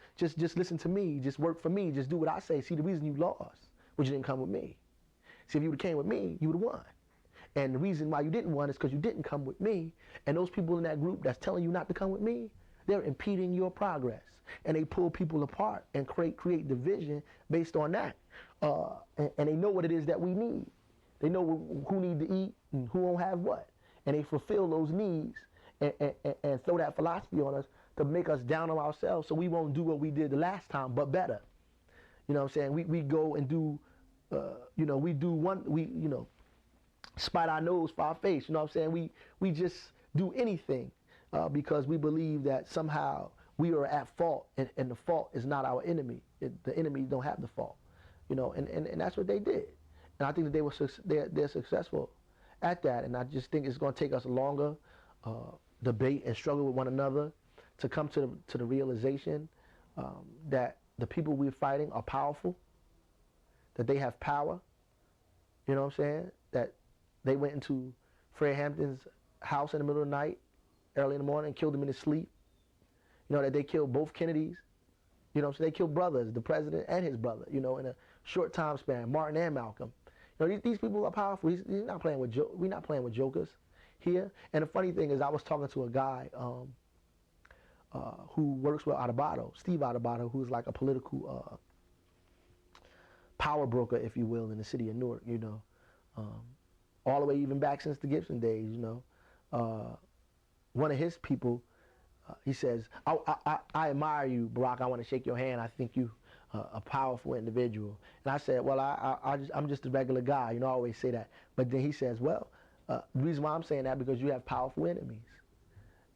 listen to me, just work for me, just do what I say. See, the reason you lost was you didn't come with me. See, if you would have came with me, you would have won. And the reason why you didn't win is because you didn't come with me. And those people in that group that's telling you not to come with me, they're impeding your progress. And they pull people apart and create division based on that. And they know what it is that we need. They know who need to eat and who won't have what. And they fulfill those needs and throw that philosophy on us to make us down on ourselves so we won't do what we did the last time, but better. You know what I'm saying? We go and do, you know, you know, spite our nose for our face. You know what I'm saying? We just do anything because we believe that somehow we are at fault, and the fault is not our enemy. The enemy don't have the fault. You know, and that's what they did. And I think that they're successful at that. And I just think it's going to take us a longer debate and struggle with one another to come to the realization that the people we're fighting are powerful, that they have power. You know what I'm saying? That they went into Fred Hampton's house in the middle of the night, early in the morning, and killed him in his sleep. You know, that they killed both Kennedys. You know, so they killed brothers, the president and his brother, you know, in a short time span, Martin and Malcolm. You know, these people are powerful. He's not playing with we're not playing with jokers here. And the funny thing is, I was talking to a guy who works with Adebato, Steve Adebato, who's like a political power broker, if you will, in the city of Newark, you know. All the way even back since the Gibson days, you know. One of his people, he says, I admire you, Barack. I want to shake your hand. I think you a powerful individual. And I said, well, I'm just a regular guy. You know, I always say that. But then he says, well, the reason why I'm saying that because you have powerful enemies.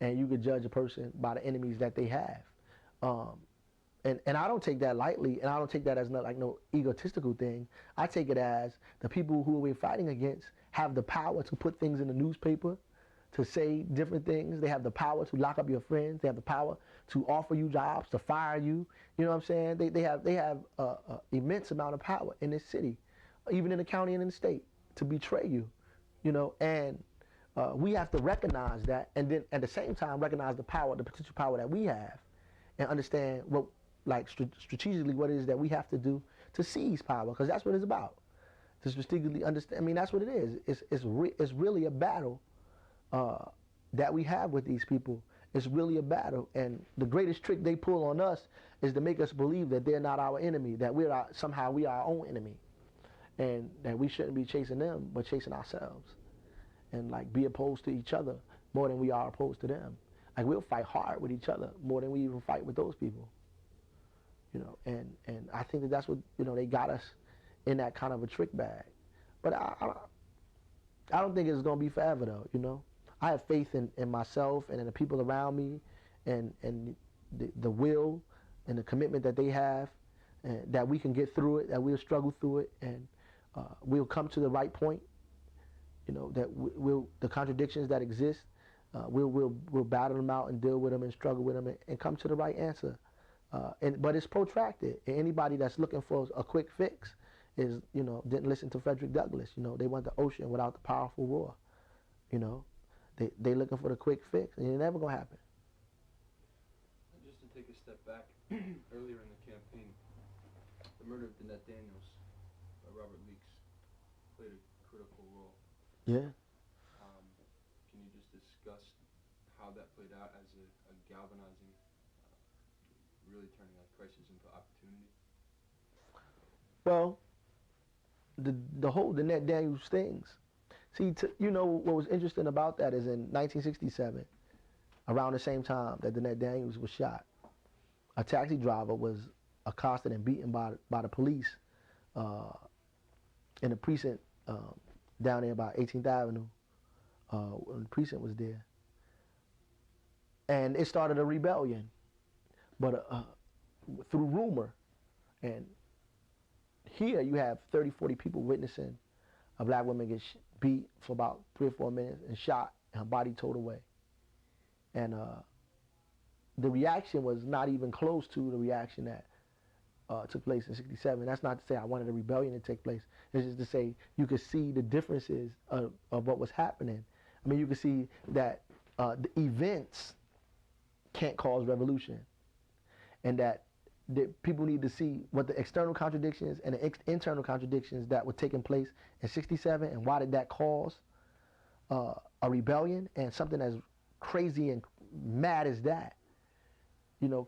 And you could judge a person by the enemies that they have. And I don't take that lightly, and I don't take that as not like no egotistical thing. I take it as the people who we're fighting against have the power to put things in the newspaper, to say different things. They have the power to lock up your friends. They have the power to offer you jobs, to fire you. You know what I'm saying? They have immense amount of power in this city, even in the county and in the state, to betray you. You know, and we have to recognize that, and then at the same time recognize the power, the potential power that we have, and understand what, like strategically, what it is that we have to do to seize power, because that's what it's about. To strategically understand. I mean, that's what it is. It's really a battle that we have with these people. It's really a battle, and the greatest trick they pull on us is to make us believe that they're not our enemy, that somehow we are our own enemy, and that we shouldn't be chasing them, but chasing ourselves, and like be opposed to each other more than we are opposed to them. Like we'll fight hard with each other more than we even fight with those people. You know, and I think that's what, you know, they got us in that kind of a trick bag. But I don't think it's gonna be forever though. You know, I have faith in myself and in the people around me, and the will and the commitment that they have, and that we can get through it, that we'll struggle through it, and we'll come to the right point. You know, that the contradictions that exist, we'll battle them out and deal with them and struggle with them and come to the right answer. But it's protracted. And anybody that's looking for a quick fix is, you know, didn't listen to Frederick Douglass. You know, they want the ocean without the powerful roar. You know, they looking for the quick fix, and it's never gonna happen. Just to take a step back, earlier in the campaign, the murder of Danette Daniels by Robert Leaks played a critical role. Yeah. Can you just discuss how that played out as a galvanizing, really turning that crisis into opportunity? Well, the whole Danette Daniels things. See, you know what was interesting about that is in 1967, around the same time that Danette Daniels was shot, a taxi driver was accosted and beaten by the police in a precinct down there by 18th Avenue, when the precinct was there. And it started a rebellion, but through rumor. And here you have 30, 40 people witnessing a black woman get beat for about 3 or 4 minutes and shot, and her body towed away. And the reaction was not even close to the reaction that took place in '67. That's not to say I wanted a rebellion to take place. It's just to say you could see the differences of what was happening. I mean, you could see that the events can't cause revolution, and that people need to see what the external contradictions and the internal contradictions that were taking place in '67, and why did that cause a rebellion, and something as crazy and mad as that, you know,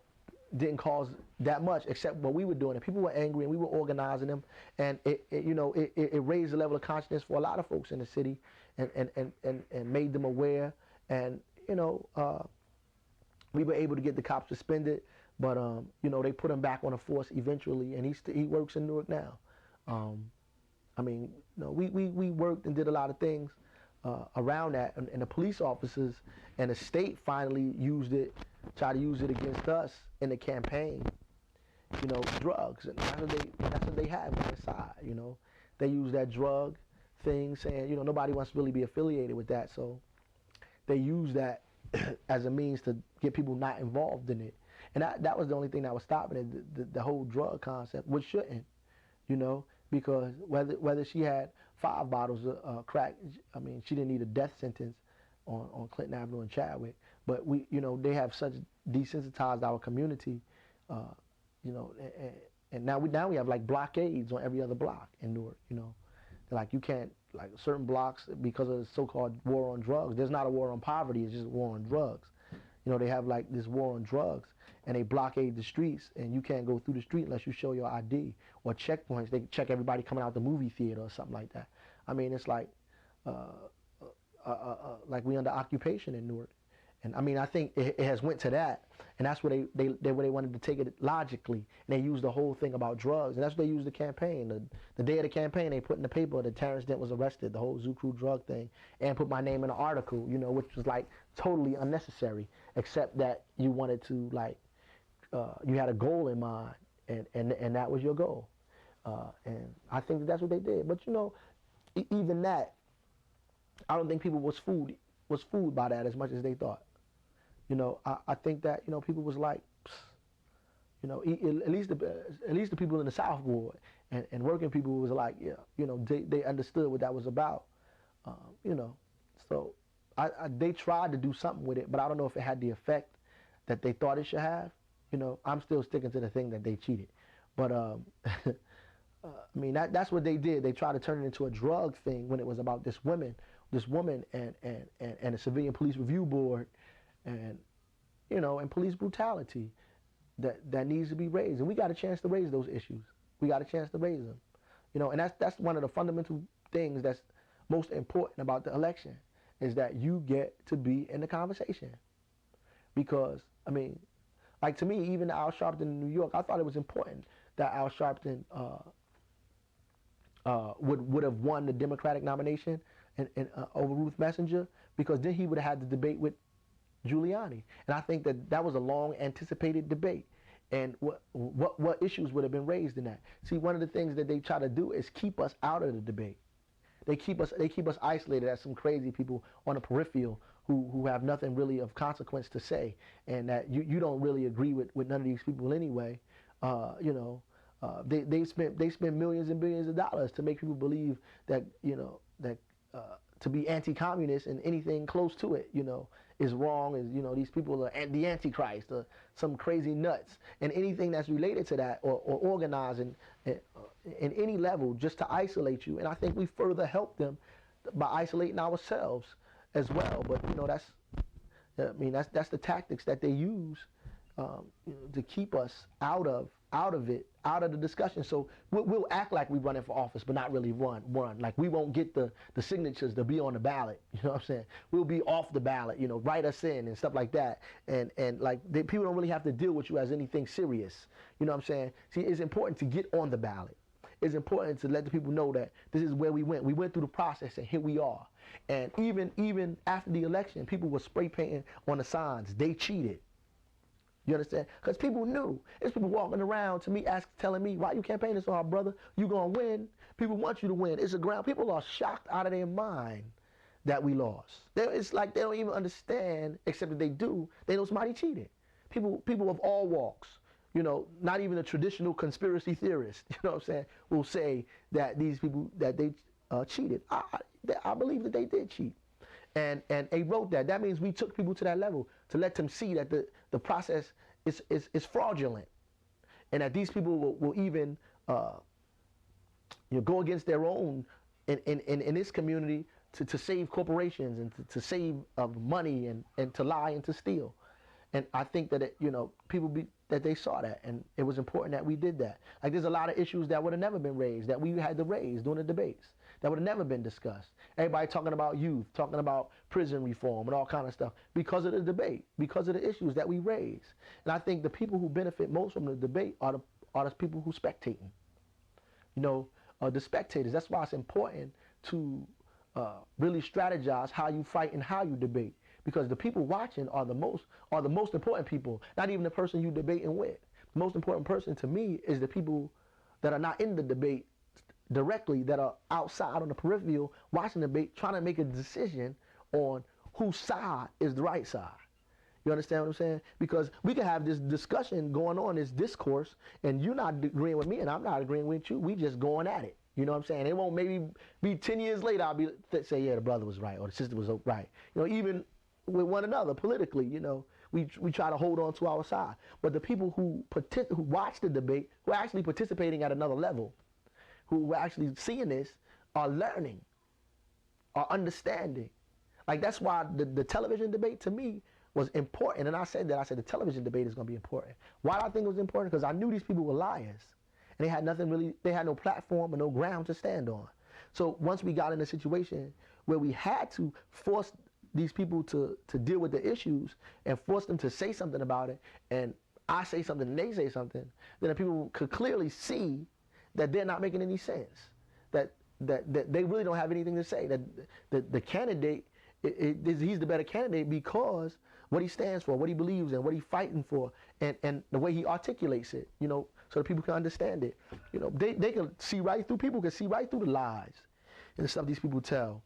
didn't cause that much, except what we were doing. And people were angry, and we were organizing them, and it raised the level of consciousness for a lot of folks in the city, and made them aware. And you know, we were able to get the cops suspended, but you know, they put him back on the force eventually, and he works in Newark now. I mean, you know, we worked and did a lot of things around that, and the police officers and the state finally tried to use it against us in the campaign. You know, drugs, and that's what they have on their side. You know, they use that drug thing, saying, you know, nobody wants to really be affiliated with that, so they use that as a means to get people not involved in it. And that was the only thing that was stopping it, the whole drug concept, which shouldn't, you know, because whether she had 5 bottles of crack, I mean, she didn't need a death sentence on Clinton Avenue and Chadwick. But we, you know, they have such desensitized our community, you know, and now we have like blockades on every other block in Newark. You know, like you can't, like certain blocks, because of the so-called war on drugs. There's not a war on poverty, it's just a war on drugs. You know, they have like this war on drugs, and they blockade the streets, and you can't go through the street unless you show your ID or checkpoints. They check everybody coming out the movie theater or something like that. I mean, it's like we under occupation in Newark. And I mean, I think it has went to that, and that's where they wanted to take it logically, and they used the whole thing about drugs, and that's what they used the campaign. The day of the campaign, they put in the paper that Terrence Dent was arrested, the whole Zoo Crew drug thing, and put my name in an article, you know, which was like totally unnecessary, except that you wanted to, like, you had a goal in mind, and that was your goal, and I think that's what they did. But you know, even that, I don't think people was fooled by that as much as they thought. You know, I think that, you know, people was like, you know, at least the people in the South Ward and working people was like, yeah, you know, they understood what that was about, you know. So they tried to do something with it, but I don't know if it had the effect that they thought it should have. You know, I'm still sticking to the thing that they cheated. But I mean, that's what they did. They tried to turn it into a drug thing when it was about this woman and a civilian police review board, and, you know, and police brutality that needs to be raised. And we got a chance to raise those issues. We got a chance to raise them. You know, and that's one of the fundamental things that's most important about the election, is that you get to be in the conversation. Because, I mean, like, to me, even Al Sharpton in New York, I thought it was important that Al Sharpton would have won the Democratic nomination and over Ruth Messenger, because then he would have had the debate with Giuliani. And I think that was a long anticipated debate. And what issues would have been raised in that? See, one of the things that they try to do is keep us out of the debate. They keep us isolated as some crazy people on the peripheral who have nothing really of consequence to say, and that you don't really agree with none of these people anyway. You know, they spend millions and billions of dollars to make people believe that, you know, that to be anti-communist and anything close to it, you know, is wrong. Is, you know, these people are the Antichrist or some crazy nuts, and anything that's related to that or organized in any level just to isolate you. And I think we further help them by isolating ourselves as well. But, you know, that's the tactics that they use, you know, to keep us out of the discussion. So we'll act like we're running for office, but not really run. Like, we won't get the signatures to be on the ballot. You know what I'm saying? We'll be off the ballot, you know, write us in and stuff like that. And like, people don't really have to deal with you as anything serious. You know what I'm saying? See, it's important to get on the ballot. It's important to let the people know that this is where we went. We went through the process, and here we are. And even after the election, people were spray painting on the signs. They cheated. You understand? Because people knew. There's people walking around to me telling me, why you campaigning so hard, brother? You gonna win. People want you to win. It's a ground. People are shocked out of their mind that we lost. It's like they don't even understand, except that they do. They know somebody cheated. People of all walks, you know, not even a traditional conspiracy theorist, you know what I'm saying, will say that these people, that they cheated. I believe that they did cheat. And they wrote that. That means we took people to that level to let them see that the process is fraudulent, and that these people will even you know, go against their own in this community to save corporations and to save money and to lie and to steal. And I think that you know, that they saw that, and it was important that we did that. Like, there's a lot of issues that would have never been raised, that we had to raise during the debates, that would have never been discussed. Everybody talking about youth, talking about prison reform and all kind of stuff, because of the debate, because of the issues that we raise. And I think the people who benefit most from the debate are the people who spectating. You know, the spectators. That's why it's important to really strategize how you fight and how you debate, because the people watching are the most important people. Not even the person you debating with. The most important person to me is the people that are not in the debate directly, that are outside on the peripheral watching the debate, trying to make a decision on whose side is the right side. You understand what I'm saying? Because we can have this discussion going on, this discourse, and you're not agreeing with me and I'm not agreeing with you. We just going at it. You know what I'm saying? It won't maybe be 10 years later I'll be say, yeah, the brother was right or the sister was right. You know, even with one another politically, you know, we try to hold on to our side. But the people who watch the debate, who are actually participating at another level, who are actually seeing this, are learning, are understanding. Like that's why the television debate to me was important. And I said the television debate is going to be important. Why do I think it was important? Because I knew these people were liars. And they had nothing really, they had no platform or no ground to stand on. So once we got in a situation where we had to force these people to deal with the issues and force them to say something about it, and I say something and they say something, then the people could clearly see that they're not making any sense, that they really don't have anything to say, that the candidate, he's the better candidate because what he stands for, what he believes in, what he's fighting for, and the way he articulates it, you know, so that people can understand it. You know, they can see right through, people can see right through the lies and the stuff these people tell.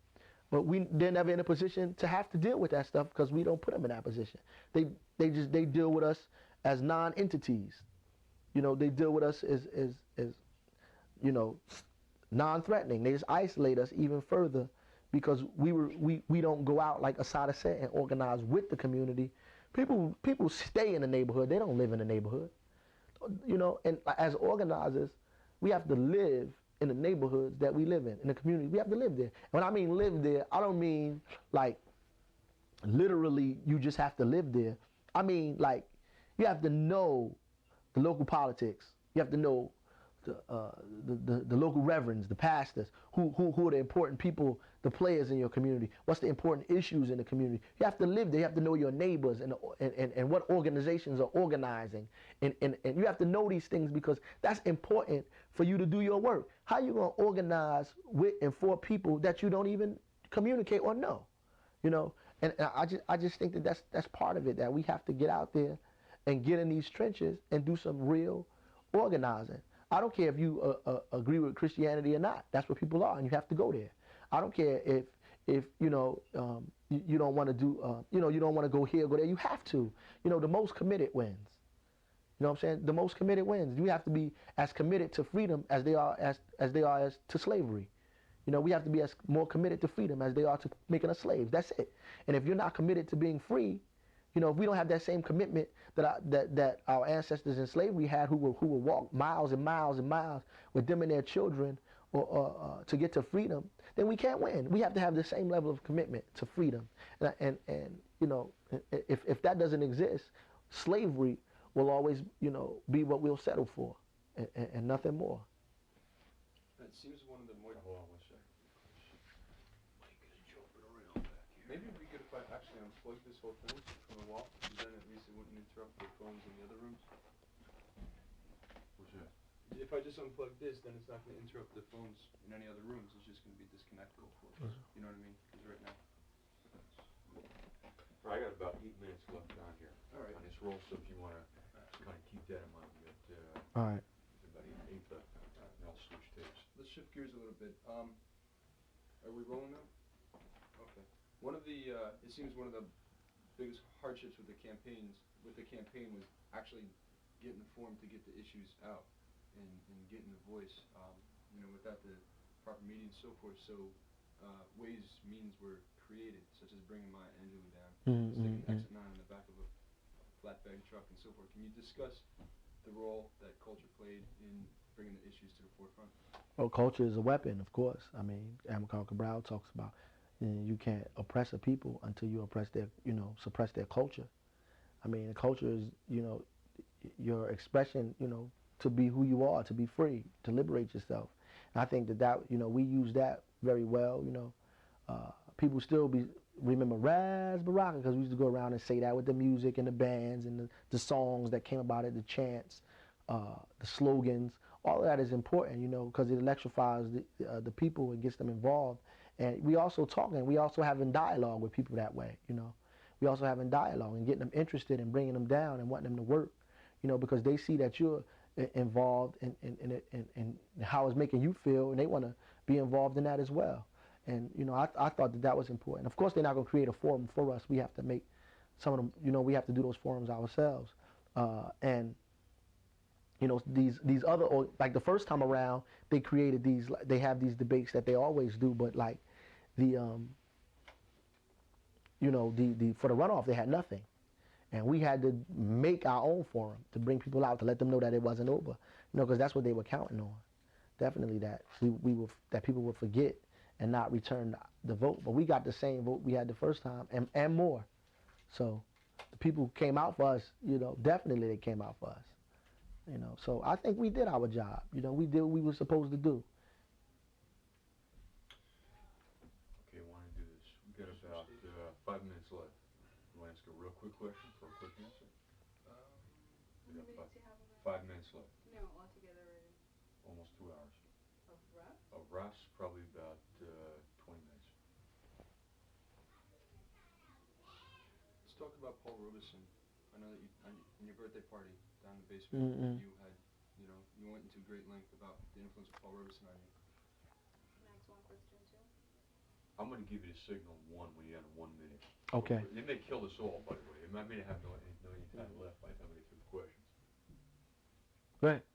But they're never in a position to have to deal with that stuff because we don't put them in that position. They deal with us as non-entities. You know, they deal with us as you know, non-threatening. They just isolate us even further because we don't go out, like Asada said, and organize with the community. People stay in the neighborhood. They don't live in the neighborhood. You know, and as organizers, we have to live in the neighborhoods that we live in the community. We have to live there. And when I mean live there, I don't mean like literally you just have to live there. I mean like you have to know the local politics. You have to know the local reverends, the pastors, who are the important people, the players in your community. What's the important issues in the community? You have to live there. You have to know your neighbors and what organizations are organizing. And you have to know these things because that's important for you to do your work. How are you going to organize with and for people that you don't even communicate or know? You know, and I just think that that's part of it, that we have to get out there and get in these trenches and do some real organizing. I don't care if you agree with Christianity or not. That's where people are, and you have to go there. I don't care if you know you don't want to do you know, you don't want to go here, go there. You have to. You know, the most committed wins. You know what I'm saying? The most committed wins. You have to be as committed to freedom as they are as to slavery. You know, we have to be as more committed to freedom as they are to making us slaves. That's it. And if you're not committed to being free, you know, if we don't have that same commitment that our ancestors in slavery had, who would walk miles and miles and miles with them and their children or to get to freedom, then we can't win. We have to have the same level of commitment to freedom. And you know, if that doesn't exist, slavery will always, you know, be what we'll settle for and nothing more. It seems one of the more... Hold on one second. Mike is jumping around back here. Maybe it'd be good if I actually unplug this whole thing from the wall, because then at least it wouldn't interrupt the phones in the other rooms. What's that? If I just unplug this, then it's not going to interrupt the phones in any other rooms. It's just going to be disconnectable for us. You know what I mean? Because right now... I got about 8 minutes left on here. All right. On this roll, so if you want to kind of keep that in mind, we got All right. about 8 left. And I'll switch tapes. Let's shift gears a little bit. Are we rolling now? Okay. One of the, it seems one of the biggest hardships with the campaign was actually getting the forum to get the issues out and getting the voice. You know, without the proper media and so forth. So means were created, such as bringing Maya Angelou down, sticking Exit 9 in the back of a flatbed truck and so forth. Can you discuss the role that culture played in bringing the issues to the forefront? Well, culture is a weapon, of course. I mean, Amilcar Cabral talks about you can't oppress a people until you oppress their, you know, suppress their culture. I mean, culture is, you know, your expression, you know, to be who you are, to be free, to liberate yourself. And I think that, you know, we use that very well, you know. People still remember Raz Baraka because we used to go around and say that with the music and the bands and the songs that came about it, the chants, the slogans. All of that is important, you know, because it electrifies the people and gets them involved. And we also talking, we also having dialogue with people that way, you know. We also having dialogue and getting them interested and bringing them down and wanting them to work, you know, because they see that you're involved in how it's making you feel, and they want to be involved in that as well. And, you know, I thought that was important. Of course, they're not going to create a forum for us. We have to make some of them, you know, we have to do those forums ourselves. And You know, these other, like the first time around, they created these, they have these debates that they always do, but like the you know, the for the runoff they had nothing, and we had to make our own forum to bring people out to let them know that it wasn't over, you know, because that's what they were counting on. Definitely that we will, that people would forget and not return the vote, but we got the same vote we had the first time and more. So the people who came out for us, you know, definitely they came out for us. You know, so I think we did our job. You know, we did what we were supposed to do. Okay, I want to do this. We got about 5 minutes left. You want to ask a real quick question for a quick answer? We got 5 minutes left. No, altogether Almost 2 hours. of rough. Of Ross, probably about 20 minutes. Let's talk about Paul Robeson. I know that you, in your birthday party down in the basement, you had, you know, you went into great length about the influence of Paul Robeson on you. Next one question too. I'm going to give you the signal one when you have 1 minute. Okay. They may kill us all, by the way. I may have no any time left by the time we get through the questions. Go ahead.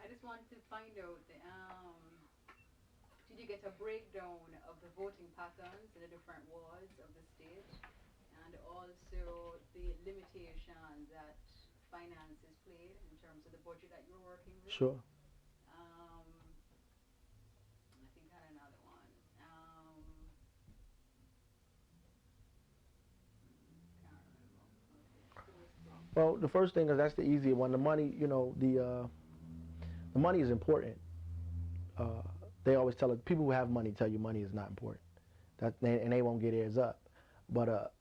I just wanted to find out, did you get a breakdown of the voting patterns in the different wards of the state, and also the limitations that finances played in terms of the budget that you're working with? Sure. I think I had another one. Can't remember. Well, the first thing is that's the easier one. The money, you know, the money is important. They always tell us, people who have money tell you money is not important. And they won't get ears up. But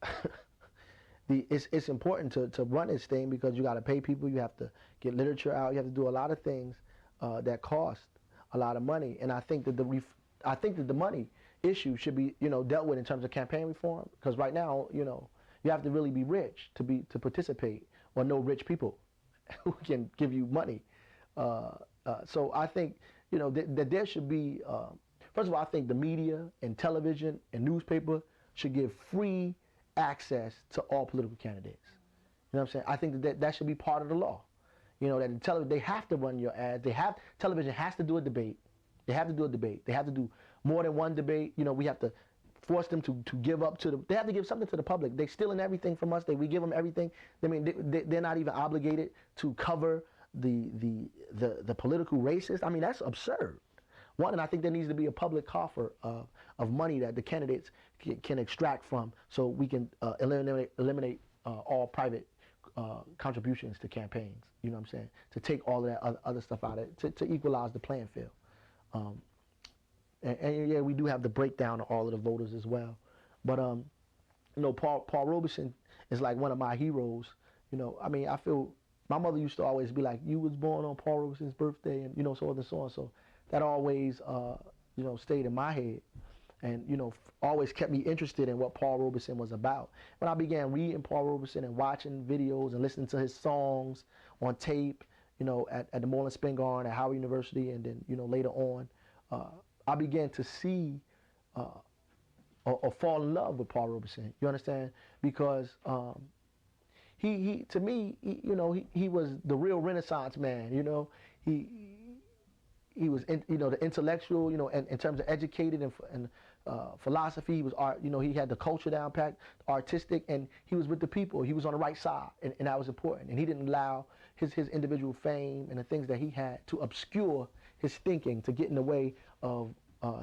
it's important to run this thing because you got to pay people, you have to get literature out, you have to do a lot of things that cost a lot of money. And I think that the money issue should be, you know, dealt with in terms of campaign reform, because right now, you know, you have to really be rich to participate, or know rich people who can give you money. So I think, you know, that there should be, first of all, I think the media and television and newspaper should give free access to all political candidates. You know what I'm saying? I think that should be part of the law. You know, that they have to run your ads. Television has to do a debate. They have to do a debate. They have to do more than one debate. You know, we have to force them to give up to they have to give something to the public. They're stealing everything from us. We give them everything. I mean, they're not even obligated to cover the political racist. I mean, that's absurd. One, and I think there needs to be a public coffer of money that the candidates can extract from, so we can eliminate all private contributions to campaigns. You know what I'm saying? To take all of that other stuff out of it, to equalize the playing field. And yeah, we do have the breakdown of all of the voters as well. But you know, Paul Robeson is like one of my heroes. You know, I mean, I feel my mother used to always be like, "You was born on Paul Robeson's birthday," and you know, so on and so on. So that always you know, stayed in my head, and you know, always kept me interested in what Paul Robeson was about. When I began reading Paul Robeson and watching videos and listening to his songs on tape, you know, at the Moreland Spin Garden, at Howard University, and then, you know, later on, I began to see or fall in love with Paul Robeson. You understand? Because he to me, you know, he was the real Renaissance man. You know, he was, you know, the intellectual, you know, in terms of educated and philosophy. He was art, you know, he had the culture down packed, artistic, and he was with the people. He was on the right side, and that was important. And he didn't allow his individual fame and the things that he had to obscure his thinking, to get in the way of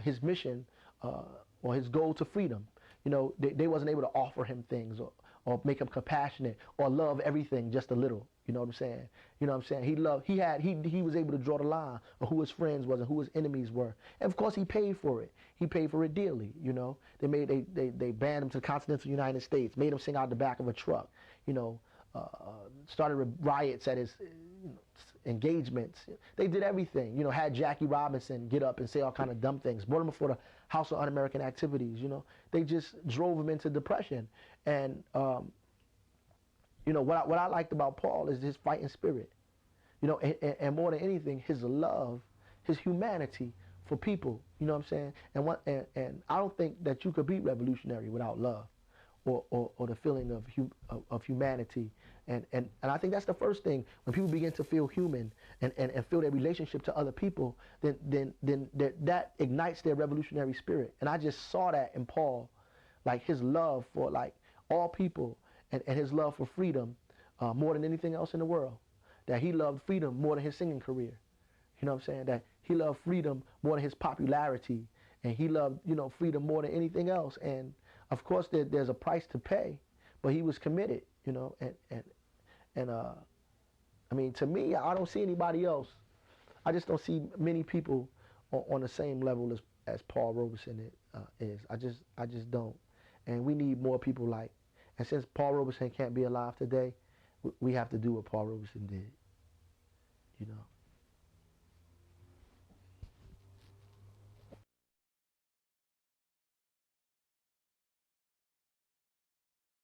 his mission or his goal to freedom. You know, they wasn't able to offer him things or make him compassionate or love everything just a little. You know what I'm saying? You know what I'm saying? He was able to draw the line of who his friends was and who his enemies were. And of course he paid for it. He paid for it dearly, you know. They banned him to the continental United States, made him sing out the back of a truck, you know, started riots at his engagements. They did everything, you know, had Jackie Robinson get up and say all kind of dumb things, brought him before the House of Un-American Activities, you know. They just drove him into depression. And you know, what I liked about Paul is his fighting spirit, you know, and more than anything, his love, his humanity for people. You know what I'm saying? And I don't think that you could be revolutionary without love, or the feeling of humanity And I think that's the first thing. When people begin to feel human and feel their relationship to other people, then that ignites their revolutionary spirit. And I just saw that in Paul, like his love for like all people and his love for freedom more than anything else in the world. That he loved freedom more than his singing career. You know what I'm saying? That he loved freedom more than his popularity. And he loved, you know, freedom more than anything else. And of course there's a price to pay, but he was committed, you know, and I mean, to me, I don't see anybody else. I just don't see many people on the same level as Paul Robeson is. I just don't. And we need more people like, and since Paul Robeson can't be alive today, we have to do what Paul Robeson did, you know.